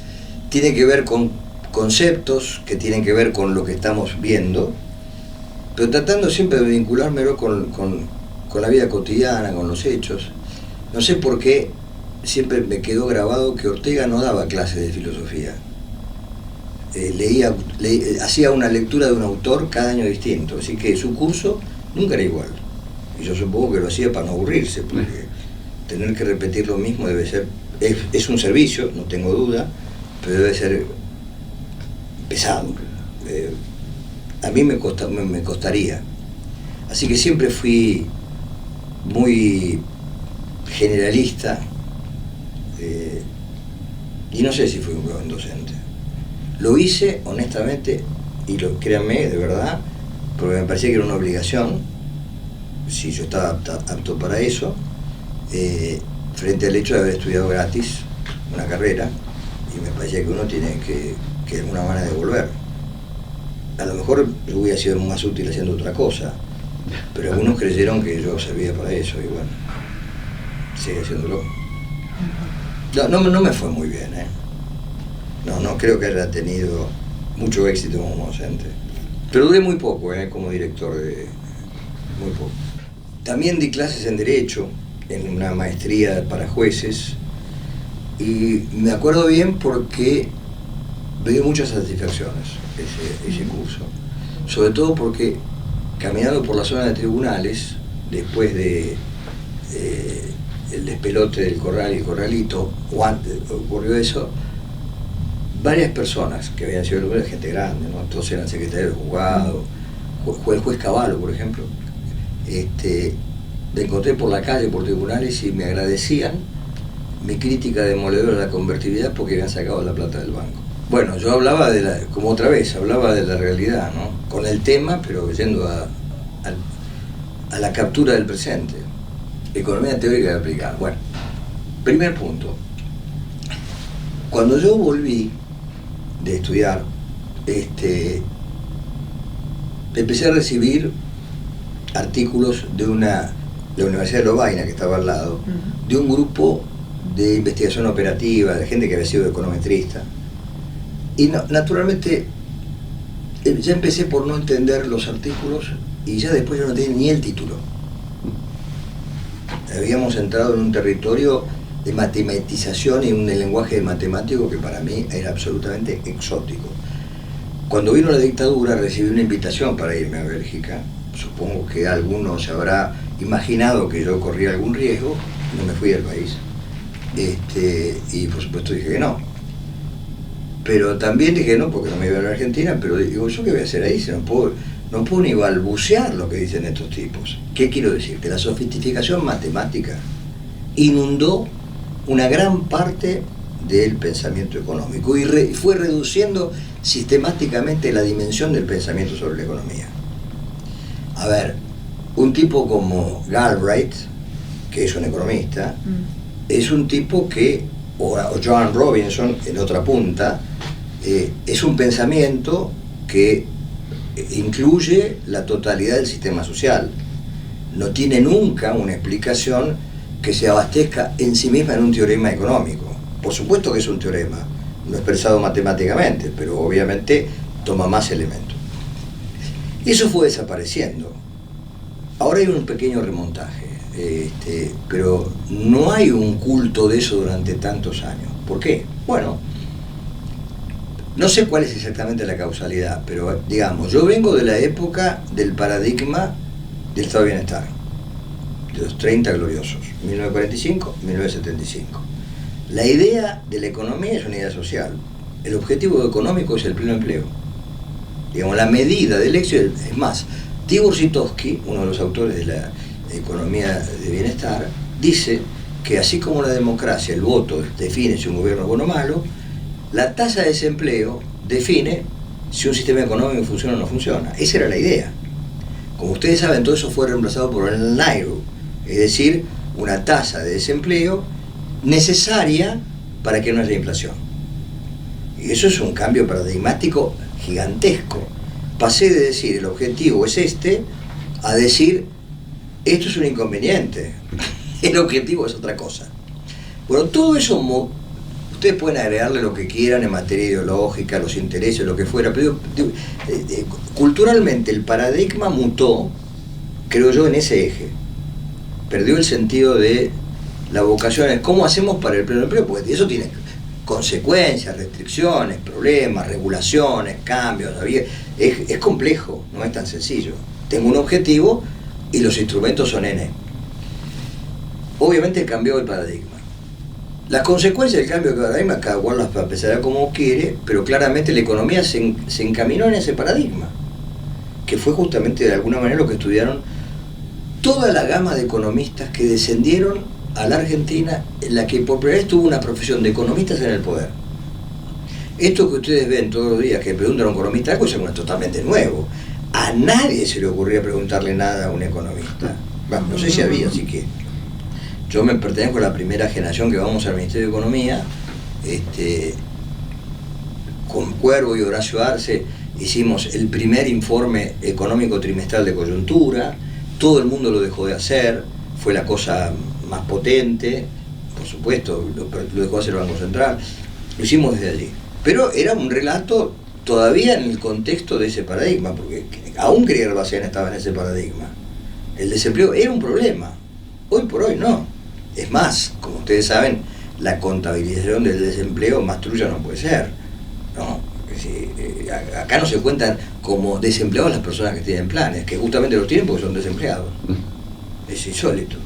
tiene que ver con conceptos que tienen que ver con lo que estamos viendo, pero tratando siempre de vinculármelo con la vida cotidiana, con los hechos. No sé por qué siempre me quedó grabado que Ortega no daba clases de filosofía. Hacía una lectura de un autor cada año distinto, así que su curso nunca era igual. Y yo supongo que lo hacía para no aburrirse, porque tener que repetir lo mismo debe ser, es un servicio, no tengo duda, pero debe ser pesado. A mí me costaría. Así que siempre fui muy generalista, y no sé si fui un buen docente. Lo hice honestamente, y créanme, de verdad, porque me parecía que era una obligación, si yo estaba apto para eso, frente al hecho de haber estudiado gratis una carrera, y me parecía que uno tiene que de alguna manera devolver. A lo mejor yo hubiera sido más útil haciendo otra cosa, pero algunos creyeron que yo servía para eso, y bueno, sigue haciéndolo. No me fue muy bien, No creo que haya tenido mucho éxito como docente. Pero duré muy poco, como director, muy poco. También di clases en Derecho, en una maestría para jueces, y me acuerdo bien porque me dio muchas satisfacciones ese curso. Sobre todo porque caminando por la zona de tribunales, después de el despelote del Corral y el Corralito, o antes ocurrió eso, varias personas que habían sido gente grande, ¿no? Todos eran secretarios de juzgado, el juez Cavallo, por ejemplo, me encontré por la calle, por tribunales, y me agradecían mi crítica demoledora de la convertibilidad porque habían sacado la plata del banco. Bueno, yo hablaba como otra vez, hablaba de la realidad, ¿no? Con el tema, pero yendo a la captura del presente. Economía teórica y aplicada. Bueno, primer punto. Cuando yo volví de estudiar, empecé a recibir artículos de la Universidad de Lovaina, que estaba al lado, de un grupo de investigación operativa, de gente que había sido econometrista. Y naturalmente ya empecé por no entender los artículos, y ya después yo no tenía ni el título. Habíamos entrado en un territorio de matematización y un lenguaje matemático que para mí era absolutamente exótico. Cuando vino la dictadura recibí una invitación para irme a Bélgica. Supongo que alguno se habrá imaginado que yo corría algún riesgo, no me fui del país. Y por supuesto dije que no. Pero también dije no, porque no me iba a la Argentina, pero digo, ¿yo qué voy a hacer ahí si no puedo ni balbucear lo que dicen estos tipos? ¿Qué quiero decir? Que la sofisticación matemática inundó una gran parte del pensamiento económico y fue reduciendo sistemáticamente la dimensión del pensamiento sobre la economía. A ver, un tipo como Galbraith, que es un economista, es un tipo que, o John Robinson en otra punta, es un pensamiento que incluye la totalidad del sistema social. No tiene nunca una explicación que se abastezca en sí misma en un teorema económico. Por supuesto que es un teorema, no expresado matemáticamente, pero obviamente toma más elementos. Eso fue desapareciendo. Ahora hay un pequeño remontaje, pero no hay un culto de eso durante tantos años. ¿Por qué? Bueno, no sé cuál es exactamente la causalidad, pero digamos, yo vengo de la época del paradigma del estado de bienestar, de los 30 gloriosos, 1945, 1975. La idea de la economía es una idea social. El objetivo económico es el pleno empleo. Digamos, la medida del éxito es más. Tibor Sitowski, uno de los autores de la economía de bienestar, dice que así como la democracia, el voto, define si un gobierno es bueno o malo, la tasa de desempleo define si un sistema económico funciona o no funciona. Esa era la idea. Como ustedes saben, todo eso fue reemplazado por el NAIRU, es decir, una tasa de desempleo necesaria para que no haya inflación. Y eso es un cambio paradigmático gigantesco. Pasé de decir el objetivo es este a decir esto es un inconveniente, el objetivo es otra cosa. Bueno, todo eso ustedes pueden agregarle lo que quieran en materia ideológica, los intereses, lo que fuera, pero culturalmente el paradigma mutó, creo yo, en ese eje. Perdió el sentido de la vocación, es cómo hacemos para el pleno empleo, porque eso tiene consecuencias, restricciones, problemas, regulaciones, cambios. Es complejo, no es tan sencillo. Tengo un objetivo y los instrumentos son N. Obviamente cambió el paradigma. Las consecuencias del cambio de paradigma, cada cual las pensará como quiere, pero claramente la economía se encaminó en ese paradigma, que fue justamente de alguna manera lo que estudiaron toda la gama de economistas que descendieron a la Argentina, en la que por primera vez tuvo una profesión de economistas en el poder. Esto que ustedes ven todos los días, que preguntan a un economista algo, es algo totalmente nuevo. A nadie se le ocurría preguntarle nada a un economista. Bueno, no sé si había, así que yo me pertenezco a la primera generación que vamos al Ministerio de Economía, con Cuervo y Horacio Arce hicimos el primer informe económico trimestral de coyuntura, todo el mundo lo dejó de hacer, fue la cosa más potente, por supuesto, lo dejó hacer el Banco Central, lo hicimos desde allí. Pero era un relato todavía en el contexto de ese paradigma, porque aún Kriegler Basián estaba en ese paradigma. El desempleo era un problema, hoy por hoy no. Es más, como ustedes saben, la contabilización del desempleo más trucha no puede ser, ¿no? Acá no se cuentan como desempleados las personas que tienen planes, que justamente los tienen porque son desempleados. Es insólito.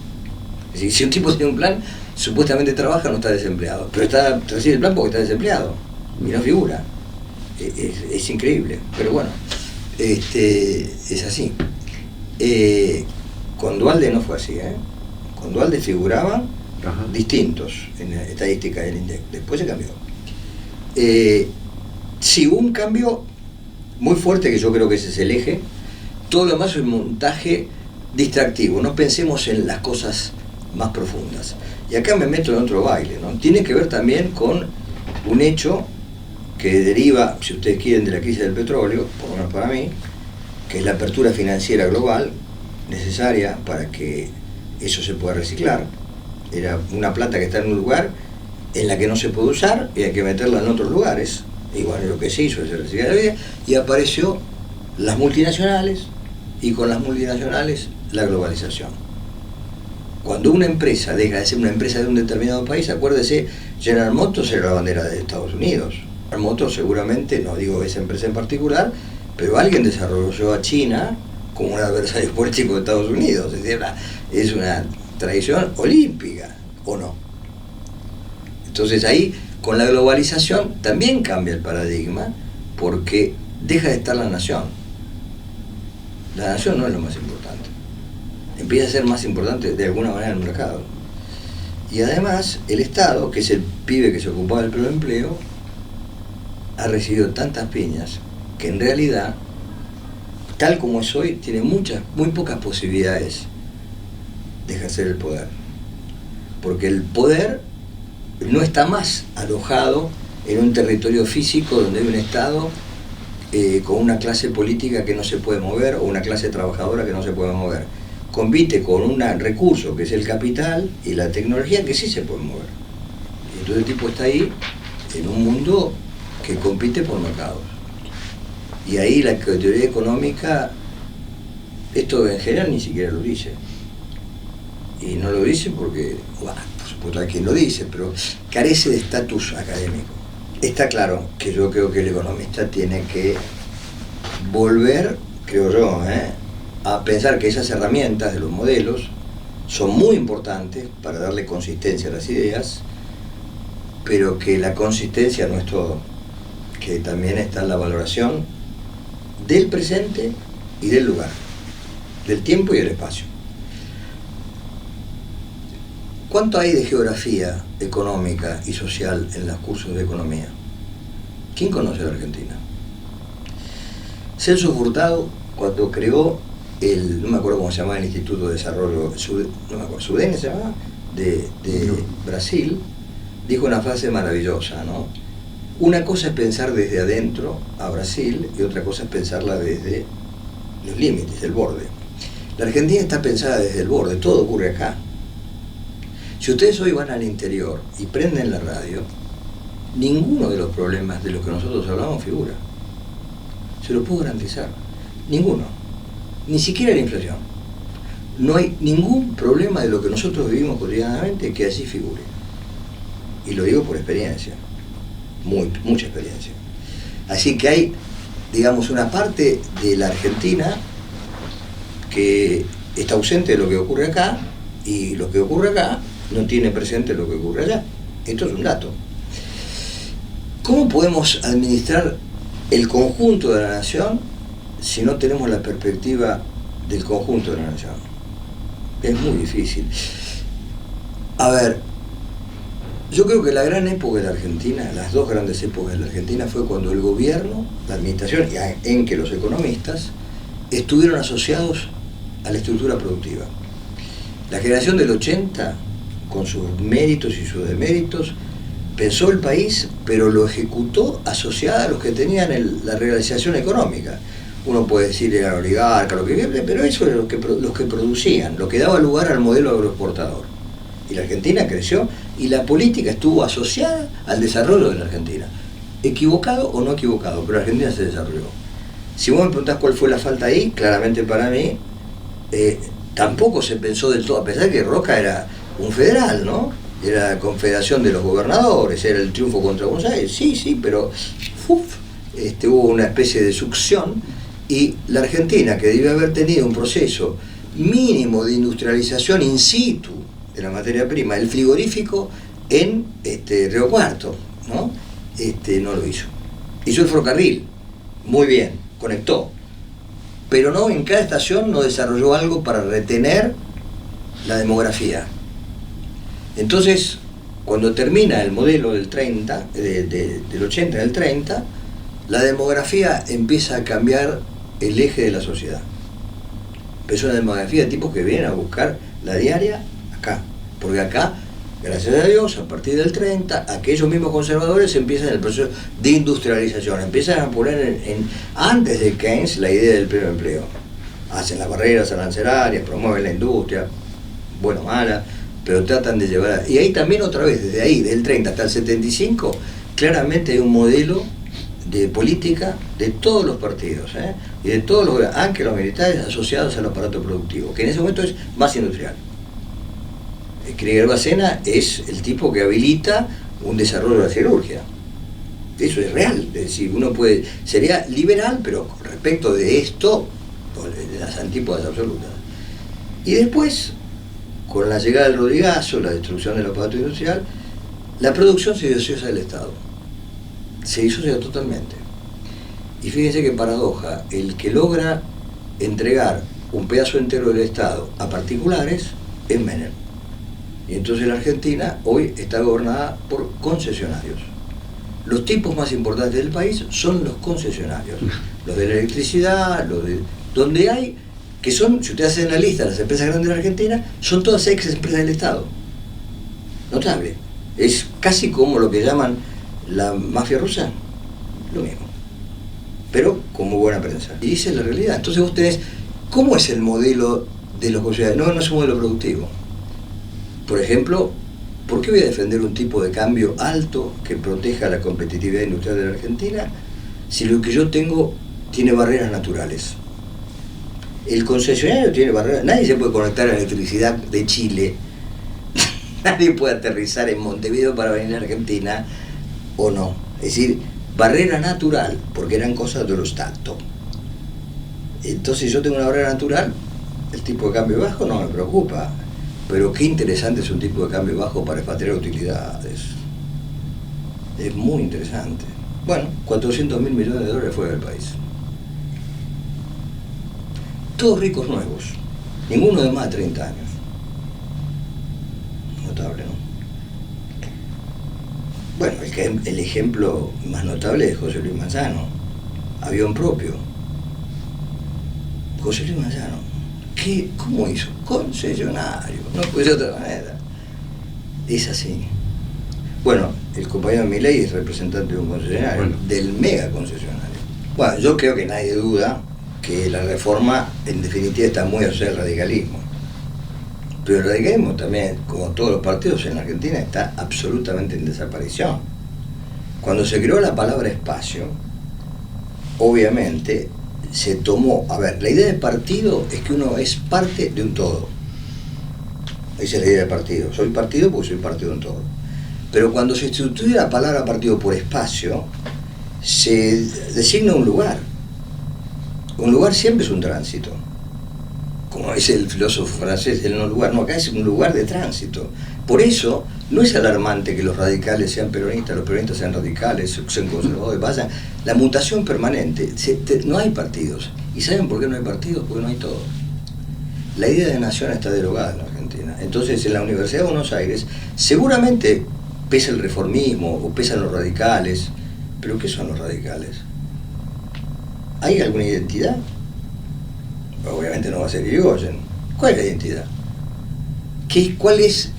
Es decir, si un tipo tiene un plan, supuestamente trabaja, no está desempleado, pero recibe el plan porque está desempleado y no figura. Es increíble, pero bueno, es así. Con Duhalde no fue así, Con Duhalde figuraban distintos en la estadística del INDEC, después se cambió. Sí, hubo un cambio muy fuerte, que yo creo que ese es el eje. Todo lo demás es un montaje distractivo, no pensemos en las cosas más profundas. Y acá me meto en otro baile, ¿no? Tiene que ver también con un hecho que deriva, si ustedes quieren, de la crisis del petróleo, por lo menos para mí, que es la apertura financiera global necesaria para que eso se pueda reciclar. Era una plata que está en un lugar en la que no se puede usar y hay que meterla en otros lugares. Y bueno, lo que se hizo es reciclar la vida, y apareció las multinacionales, y con las multinacionales la globalización. Cuando una empresa deja de ser una empresa de un determinado país, acuérdese, General Motors era la bandera de Estados Unidos. General Motors seguramente, no digo esa empresa en particular, pero alguien desarrolló a China como un adversario político de Estados Unidos. Es decir, es una tradición olímpica, ¿o no? Entonces ahí, con la globalización, también cambia el paradigma, porque deja de estar la nación. La nación no es lo más importante. Empieza a ser más importante de alguna manera el mercado. Y además, el Estado, que es el pibe que se ocupaba del pleno empleo, ha recibido tantas piñas que en realidad, tal como es hoy, tiene muy pocas posibilidades de ejercer el poder. Porque el poder no está más alojado en un territorio físico donde hay un Estado con una clase política que no se puede mover o una clase trabajadora que no se puede mover. Compite con un recurso que es el capital y la tecnología que sí se puede mover. Y entonces el tipo está ahí en un mundo que compite por mercados. Y ahí la teoría económica, esto en general ni siquiera lo dice. Y no lo dice porque, bueno, por supuesto hay quien lo dice, pero carece de estatus académico. Está claro que yo creo que el economista tiene que volver, creo yo, a pensar que esas herramientas de los modelos son muy importantes para darle consistencia a las ideas, pero que la consistencia no es todo, que también está en la valoración del presente y del lugar, del tiempo y del espacio. ¿Cuánto hay de geografía económica y social en los cursos de economía? ¿Quién conoce la Argentina? Celso Furtado, cuando creó no me acuerdo cómo se llamaba el Instituto de Desarrollo, no me acuerdo, Sudene se llamaba, de Brasil, dijo una frase maravillosa, ¿no? Una cosa es pensar desde adentro a Brasil y otra cosa es pensarla desde los límites, el borde. La Argentina está pensada desde el borde, todo ocurre acá. Si ustedes hoy van al interior y prenden la radio, ninguno de los problemas de los que nosotros hablamos figura. Se lo puedo garantizar. Ninguno. Ni siquiera la inflación. No hay ningún problema de lo que nosotros vivimos cotidianamente que así figure. Y lo digo por experiencia. Mucha experiencia. Así que hay, digamos, una parte de la Argentina que está ausente de lo que ocurre acá, y lo que ocurre acá no tiene presente lo que ocurre allá. Esto es un dato. ¿Cómo podemos administrar el conjunto de la nación si no tenemos la perspectiva del conjunto de la nación? Es muy difícil. A ver, yo creo que la gran época de la Argentina, las dos grandes épocas de la Argentina, fue cuando el gobierno, la administración, en que los economistas estuvieron asociados a la estructura productiva. La generación del 80, con sus méritos y sus deméritos, pensó el país, pero lo ejecutó asociada a los que tenían la realización económica. Uno puede decir era oligarca, lo que, pero eso era los que producían, lo que daba lugar al modelo agroexportador. Y la Argentina creció y la política estuvo asociada al desarrollo de la Argentina. Equivocado o no equivocado, pero la Argentina se desarrolló. Si vos me preguntás cuál fue la falta ahí, claramente para mí, tampoco se pensó del todo, a pesar que Roca era un federal, ¿no? Era la confederación de los gobernadores, era el triunfo contra Buenos Aires, sí, pero hubo una especie de succión, y la Argentina, que debe haber tenido un proceso mínimo de industrialización in situ de la materia prima, el frigorífico en Río Cuarto, ¿no? No lo hizo. Hizo el ferrocarril, muy bien, conectó, pero no, en cada estación no desarrolló algo para retener la demografía. Entonces, cuando termina el modelo del 30, del 80 en el 30, la demografía empieza a cambiar el eje de la sociedad. Pero es una demografía de tipos que vienen a buscar la diaria acá, porque acá, gracias a Dios, a partir del 30, aquellos mismos conservadores empiezan el proceso de industrialización, empiezan a poner antes de Keynes la idea del pleno empleo. Hacen las barreras arancelarias, promueven la industria, buena o mala, pero tratan de llevar y ahí también otra vez, desde ahí, del 30 hasta el 75, claramente hay un modelo de política de todos los partidos, y de todos los, aunque los militares, asociados al aparato productivo, que en ese momento es más industrial. Krieger Bacena es el tipo que habilita un desarrollo de la siderurgia. Eso es real, es decir, sería liberal, pero respecto de esto, de las antípodas absolutas. Y después, con la llegada del Rodrigazo, la destrucción del aparato industrial, la producción se disocia del Estado. Se disocia totalmente. Y fíjense qué paradoja, el que logra entregar un pedazo entero del Estado a particulares es Menem. Y entonces la Argentina hoy está gobernada por concesionarios. Los tipos más importantes del país son los concesionarios. Los de la electricidad, donde hay, que son, si ustedes hacen la lista de las empresas grandes de la Argentina, son todas ex empresas del Estado. Notable. Es casi como lo que llaman la mafia rusa, lo mismo, pero con muy buena prensa. Y esa es la realidad. Entonces vos tenés, ¿cómo es el modelo de los concesionarios? No es un modelo productivo. Por ejemplo, ¿por qué voy a defender un tipo de cambio alto que proteja la competitividad industrial de la Argentina si lo que yo tengo tiene barreras naturales. El concesionario tiene barreras. Nadie se puede conectar a la electricidad de Chile. Nadie puede aterrizar en Montevideo para venir a Argentina o no. Es decir, barrera natural, porque eran cosas de los Stato. Entonces yo tengo una barrera natural, el tipo de cambio bajo no me preocupa, pero qué interesante es un tipo de cambio bajo para expatriar utilidades. Es muy interesante. Bueno, 400.000 millones de dólares fuera del país. Todos ricos nuevos, ninguno de más de 30 años. Notable, ¿no? Bueno, el ejemplo más notable es José Luis Manzano, avión propio. José Luis Manzano, ¿cómo hizo? Concesionario, no puede ser de otra manera. Es así. Bueno, el compañero Milei es representante de un concesionario, bueno, del mega concesionario. Bueno, yo creo que nadie duda que la reforma en definitiva está muy asociada al radicalismo. Pero el radicalismo también, como todos los partidos en la Argentina, está absolutamente en desaparición. Cuando se creó la palabra espacio, obviamente se tomó, a ver, la idea de partido es que uno es parte de un todo. Esa es la idea de partido. Soy partido porque soy parte de un todo. Pero cuando se sustituye la palabra partido por espacio, se designa un lugar. Un lugar siempre es un tránsito. Como dice el filósofo francés, el no lugar, no, acá es un lugar de tránsito. Por eso no es alarmante que los radicales sean peronistas, los peronistas sean radicales, sean conservadores, vayan. La mutación permanente, no hay partidos. ¿Y saben por qué no hay partidos? Porque no hay todo. La idea de nación está derogada en la Argentina. Entonces, en la Universidad de Buenos Aires, seguramente pesa el reformismo o pesan los radicales, pero ¿qué son los radicales? ¿Hay alguna identidad? Obviamente no va a ser Irigoyen. ¿Cuál es la identidad? ¿Cuál es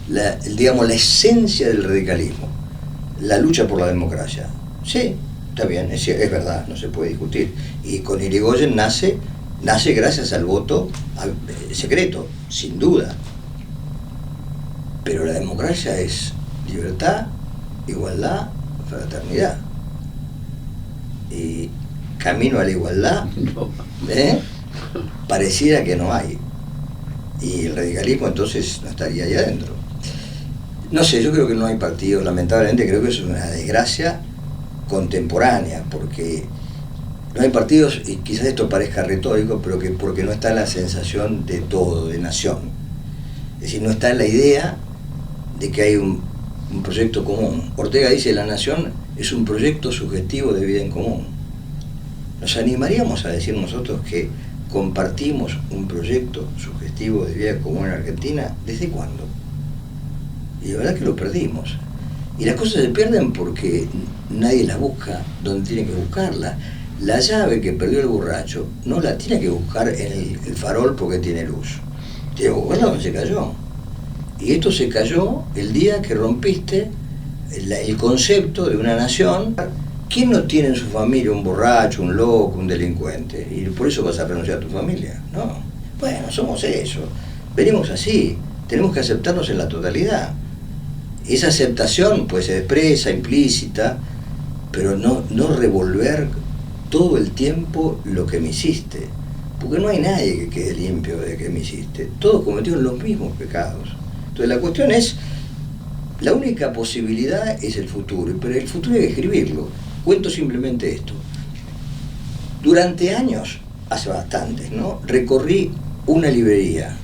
la esencia del radicalismo? La lucha por la democracia. Sí, está bien, es verdad, no se puede discutir. Y con Irigoyen nace gracias al voto secreto, sin duda. Pero la democracia es libertad, igualdad, fraternidad. Y camino a la igualdad, pareciera que no hay. Y el radicalismo entonces no estaría ahí adentro. No sé, yo creo que no hay partidos, lamentablemente creo que es una desgracia contemporánea, porque no hay partidos, y quizás esto parezca retórico, pero que porque no está la sensación de todo, de nación. Es decir, no está la idea de que hay un proyecto común. Ortega dice, la nación es un proyecto sugestivo de vida en común. ¿Nos animaríamos a decir nosotros que compartimos un proyecto sugestivo de vida en común en Argentina? ¿Desde cuándo? Y la verdad que lo perdimos. Y las cosas se pierden porque nadie las busca donde tiene que buscarla. La llave que perdió el borracho no la tiene que buscar en el farol porque tiene luz. Tiene que buscarla donde se cayó. Y esto se cayó el día que rompiste el concepto de una nación. ¿Quién no tiene en su familia un borracho, un loco, un delincuente? Y por eso vas a renunciar a tu familia. No. Bueno, somos eso. Venimos así. Tenemos que aceptarnos en la totalidad. Esa aceptación puede ser expresa, implícita, pero no revolver todo el tiempo lo que me hiciste. Porque no hay nadie que quede limpio de que me hiciste. Todos cometieron los mismos pecados. Entonces la cuestión es, la única posibilidad es el futuro, pero el futuro hay que escribirlo. Cuento simplemente esto. Durante años, hace bastantes, ¿no?, recorrí una librería,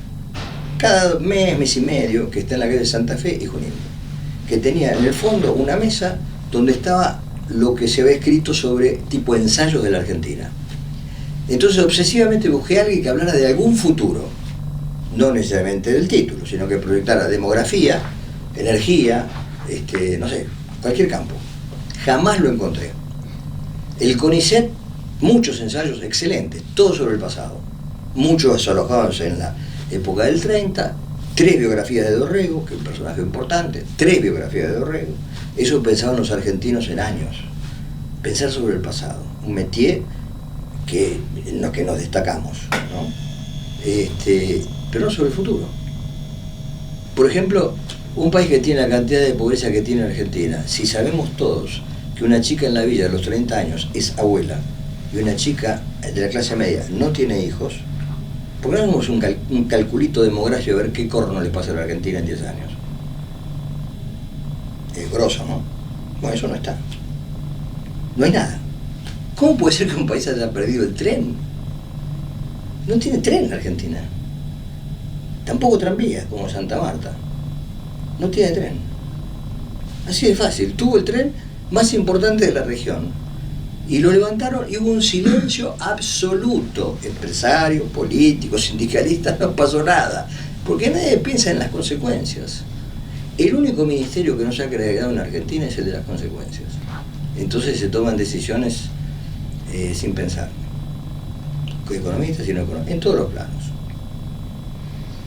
cada mes y medio, que está en la calle de Santa Fe y Junín, que tenía en el fondo una mesa donde estaba lo que se había escrito sobre tipo ensayos de la Argentina. Entonces obsesivamente busqué a alguien que hablara de algún futuro, no necesariamente del título, sino que proyectara demografía, energía, no sé, cualquier campo. Jamás lo encontré. El CONICET, muchos ensayos excelentes, todos sobre el pasado. Muchos alojados en la época del 30, 3 biografías de Dorrego, que es un personaje importante, 3 biografías de Dorrego. Eso pensaban los argentinos en años. Pensar sobre el pasado, un métier en lo que nos destacamos, ¿no? Pero no sobre el futuro. Por ejemplo, un país que tiene la cantidad de pobreza que tiene Argentina, si sabemos todos que una chica en la villa de los 30 años es abuela, y una chica de la clase media no tiene hijos, ¿por qué no hacemos un calculito demográfico a ver qué corno le pasa a la Argentina en 10 años? Es grosso, ¿no? Bueno, eso no está. No hay nada. ¿Cómo puede ser que un país haya perdido el tren? No tiene tren la Argentina. Tampoco tranvía, como Santa Marta. No tiene tren. Así de fácil. Tuvo el tren más importante de la región. Y lo levantaron y hubo un silencio absoluto. Empresarios, políticos, sindicalistas, no pasó nada. Porque nadie piensa en las consecuencias. El único ministerio que no se ha creado en Argentina es el de las consecuencias. Entonces se toman decisiones sin pensar. Economistas y no economistas, en todos los planos.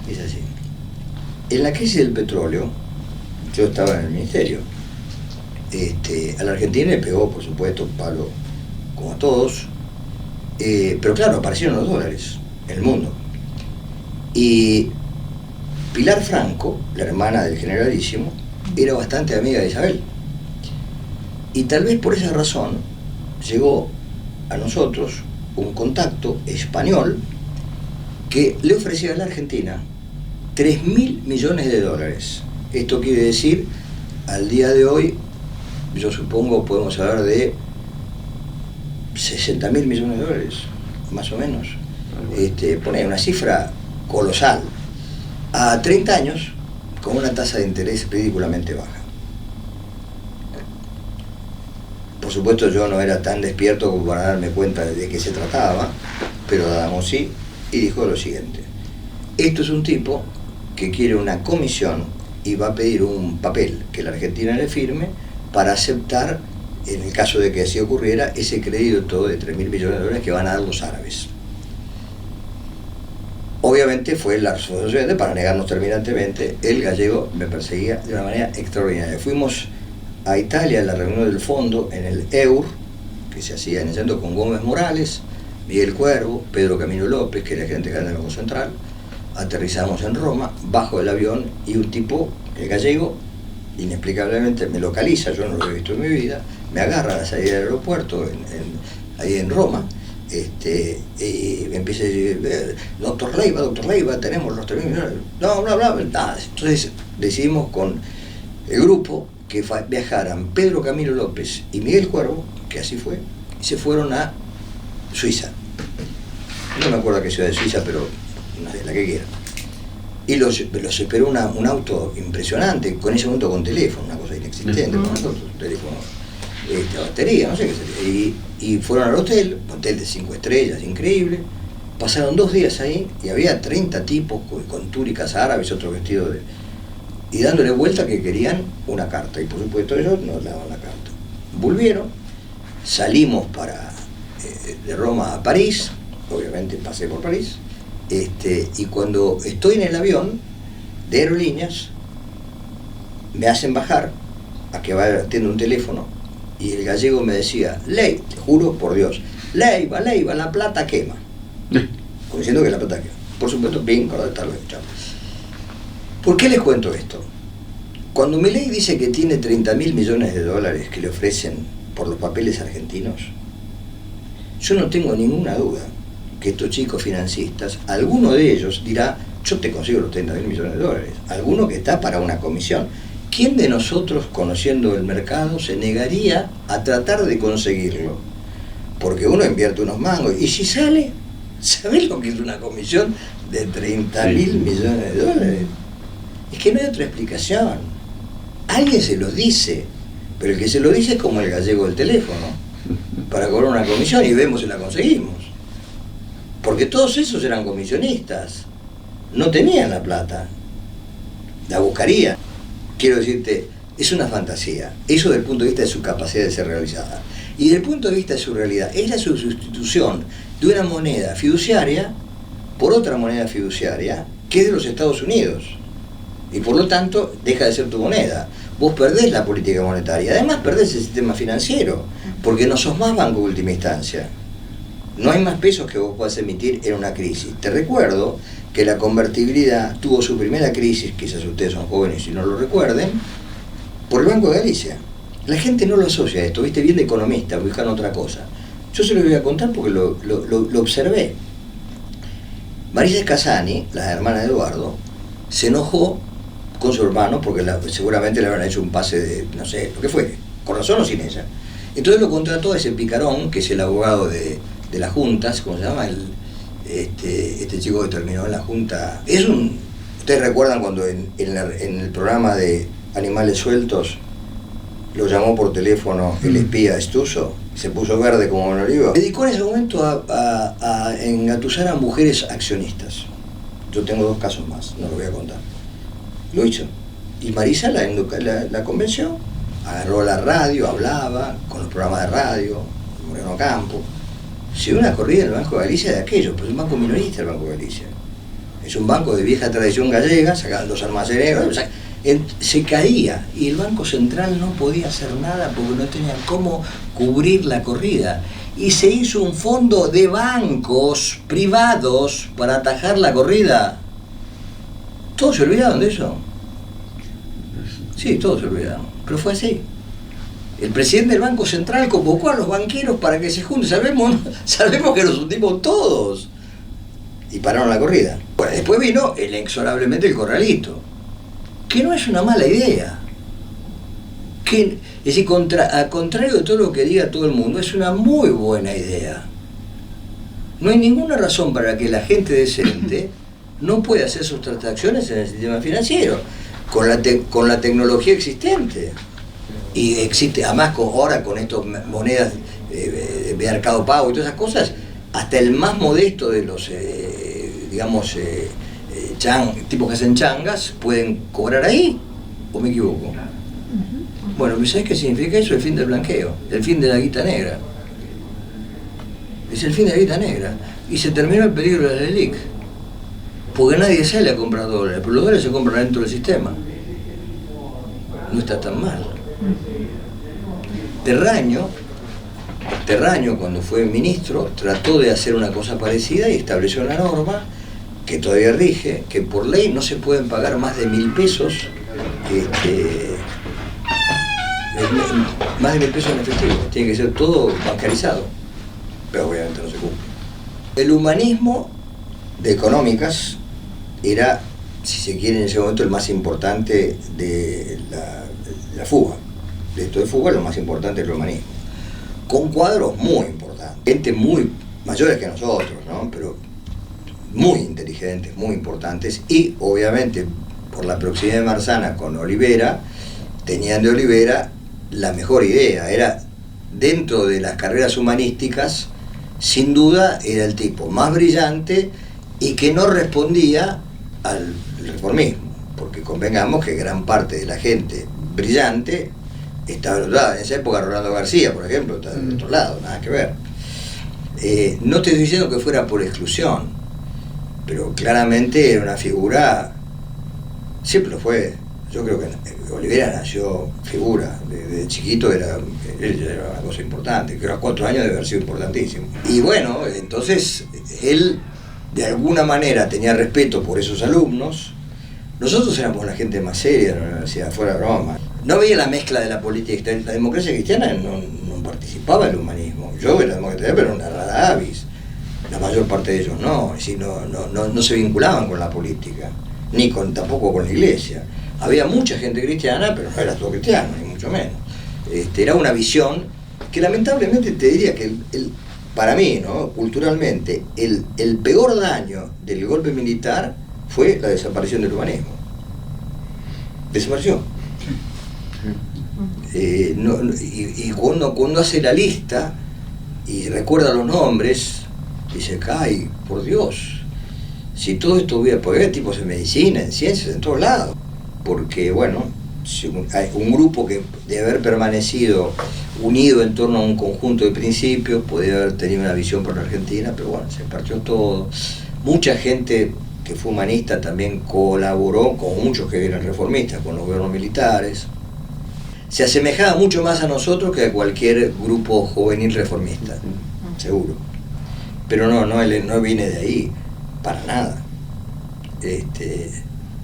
Es así. En la crisis del petróleo, yo estaba en el ministerio. A la Argentina le pegó, por supuesto, un palo como a todos. Pero claro, aparecieron los dólares en el mundo. Y Pilar Franco, la hermana del generalísimo, era bastante amiga de Isabel. Y tal vez por esa razón llegó a nosotros un contacto español que le ofrecía a la Argentina 3.000 millones de dólares. Esto quiere decir, al día de hoy, yo supongo podemos hablar de 60.000 millones de dólares, más o menos. Pone una cifra colosal. A 30 años, con una tasa de interés ridículamente baja. Por supuesto yo no era tan despierto como para darme cuenta de qué se trataba, pero Adamo sí, y dijo lo siguiente: esto es un tipo que quiere una comisión y va a pedir un papel que la Argentina le firme para aceptar, en el caso de que así ocurriera, ese crédito de 3.000 millones de dólares que van a dar los árabes. Obviamente fue la resolución para negarnos terminantemente. El gallego me perseguía de una manera extraordinaria. Fuimos a Italia en la reunión del fondo en el EUR, que se hacía en el centro con Gómez Morales, Miguel Cuervo, Pedro Camilo López, que era gerente general del Banco Central. Aterrizamos en Roma, bajo el avión y un tipo, el gallego, inexplicablemente me localiza, yo no lo he visto en mi vida, me agarra a la salida del aeropuerto ahí en Roma. Y me empieza a decir, doctor Leiva, tenemos los 3.000 millones. No, bla, bla, nada. Entonces decidimos con el grupo que viajaran Pedro Camilo López y Miguel Cuervo, que así fue, y se fueron a Suiza. No me acuerdo qué ciudad de Suiza, pero la que quiera. Y los esperó un auto impresionante, con ese momento con teléfono, una cosa inexistente para nosotros, teléfono, batería, no sé qué sería. Y fueron al hotel de 5 estrellas, increíble. Pasaron 2 días ahí y había 30 tipos con túnicas árabes, otro vestido y dándole vuelta que querían una carta. Y por supuesto ellos nos daban la carta. Volvieron, salimos de Roma a París, obviamente pasé por París, y cuando estoy en el avión de aerolíneas, me hacen bajar a que vaya atiendo un teléfono. Y el gallego me decía, te juro por Dios, Leiva, la plata quema. Como diciendo que la plata quema. Por supuesto, bien, con tal vez, chao. ¿Por qué les cuento esto? Cuando Milei dice que tiene 30.000 millones de dólares que le ofrecen por los papeles argentinos, yo no tengo ninguna duda que estos chicos financistas, alguno de ellos dirá, yo te consigo los 30.000 millones de dólares. Alguno que está para una comisión. ¿Quién de nosotros, conociendo el mercado, se negaría a tratar de conseguirlo? Porque uno invierte unos mangos y si sale, ¿sabés lo que es una comisión de 30.000 millones de dólares? Es que no hay otra explicación. Alguien se lo dice, pero el que se lo dice es como el gallego del teléfono, para cobrar una comisión y vemos si la conseguimos. Porque todos esos eran comisionistas, no tenían la plata, la buscarían. Quiero decirte, es una fantasía, eso desde el punto de vista de su capacidad de ser realizada. Y desde el punto de vista de su realidad, es la sustitución de una moneda fiduciaria por otra moneda fiduciaria que es de los Estados Unidos. Y por lo tanto, deja de ser tu moneda. Vos perdés la política monetaria, además perdés el sistema financiero, porque no sos más banco de última instancia. No hay más pesos que vos puedas emitir en una crisis. Te recuerdo que la convertibilidad tuvo su primera crisis, quizás ustedes son jóvenes y no lo recuerden, por el Banco de Galicia. La gente no lo asocia a esto, viste, bien de economista, buscan otra cosa. Yo se lo voy a contar porque lo observé. Marisa Casani, la hermana de Eduardo, se enojó con su hermano porque seguramente le habrán hecho un pase de, no sé, lo que fue, con razón o sin ella. Entonces lo contrató a ese picarón, que es el abogado de las juntas, ¿cómo se llama? Este chico que terminó en la junta. ¿Ustedes recuerdan cuando en el programa de Animales Sueltos lo llamó por teléfono el espía Estuso? Se puso verde como un olivo. Dedicó en ese momento a engatusar a mujeres accionistas. Yo tengo 2 casos más, no lo voy a contar. Lo hizo. Y Marisa la convenció, agarró la radio, hablaba con los programas de radio, Moreno Campo. Se dio una corrida en el Banco de Galicia de aquello, pero es un banco minorista el Banco de Galicia. Es un banco de vieja tradición gallega, sacaban los almaceneros, se caía y el Banco Central no podía hacer nada porque no tenía cómo cubrir la corrida. Y se hizo un fondo de bancos privados para atajar la corrida. ¿Todos se olvidaron de eso? Sí, todos se olvidaron, pero fue así. El presidente del Banco Central convocó a los banqueros para que se junten. Sabemos que nos hundimos todos. Y pararon la corrida. Bueno, después vino inexorablemente el corralito, que no es una mala idea. Es decir, al contrario de todo lo que diga todo el mundo, es una muy buena idea. No hay ninguna razón para que la gente decente no pueda hacer sus transacciones en el sistema financiero, con la tecnología existente. Y existe, además ahora con estas monedas de Mercado Pago y todas esas cosas, hasta el más modesto de los, tipos que hacen changas, pueden cobrar ahí, ¿o me equivoco? Bueno, ¿sabés qué significa eso? El fin del blanqueo, el fin de la guita negra. Es el fin de la guita negra. Y se terminó el peligro de la LELIC. Porque nadie sale a comprar dólares, pero los dólares se compran dentro del sistema. No está tan mal. Terraño, cuando fue ministro, trató de hacer una cosa parecida y estableció una norma que todavía rige, que por ley no se pueden pagar más de 1.000 pesos, más de 1.000 pesos en efectivo, tiene que ser todo bancarizado, pero obviamente no se cumple. El humanismo de Económicas era, si se quiere, en ese momento el más importante de la fuga. De esto de fuga, lo más importante es el humanismo. Con cuadros muy importantes, gente muy mayores que nosotros, ¿no? Pero muy inteligentes, muy importantes, y obviamente por la proximidad de Marzana con Olivera, tenían de Olivera la mejor idea. Era, dentro de las carreras humanísticas, sin duda era el tipo más brillante y que no respondía al reformismo, porque convengamos que gran parte de la gente brillante estaba del otro lado. En esa época Rolando García, por ejemplo, estaba del otro lado, nada que ver. No te estoy diciendo que fuera por exclusión, pero claramente era una figura, siempre lo fue. Yo creo que Olivera nació figura, desde chiquito era una cosa importante, creo que a 4 años debe haber sido importantísimo. Y bueno, entonces él de alguna manera tenía respeto por esos alumnos. Nosotros éramos la gente más seria de la universidad, fuera de broma. No veía la mezcla de la política, la democracia cristiana no participaba del humanismo. Yo era democracia, pero era una rara avis. La mayor parte de ellos no, es decir, no se vinculaban con la política, ni tampoco con la iglesia. Había mucha gente cristiana, pero no era todo cristiano, ni mucho menos. Era una visión que lamentablemente te diría que para mí, ¿no?, culturalmente, el peor daño del golpe militar fue la desaparición del humanismo. Desapareció. Y cuando hace la lista y recuerda los nombres, dice, ay, por Dios, si todo esto hubiera, porque había tipos en medicina, en ciencias, en todos lados. Porque, bueno, hay un grupo que debe haber permanecido unido en torno a un conjunto de principios, podría haber tenido una visión por la Argentina, pero bueno, se partió todo. Mucha gente que fue humanista también colaboró, como muchos que eran reformistas, con los gobiernos militares. Se asemejaba mucho más a nosotros que a cualquier grupo juvenil reformista, seguro. Pero no viene de ahí, para nada.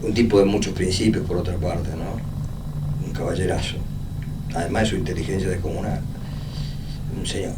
Un tipo de muchos principios, por otra parte, ¿no? Un caballerazo. Además de su inteligencia descomunal. Un señor.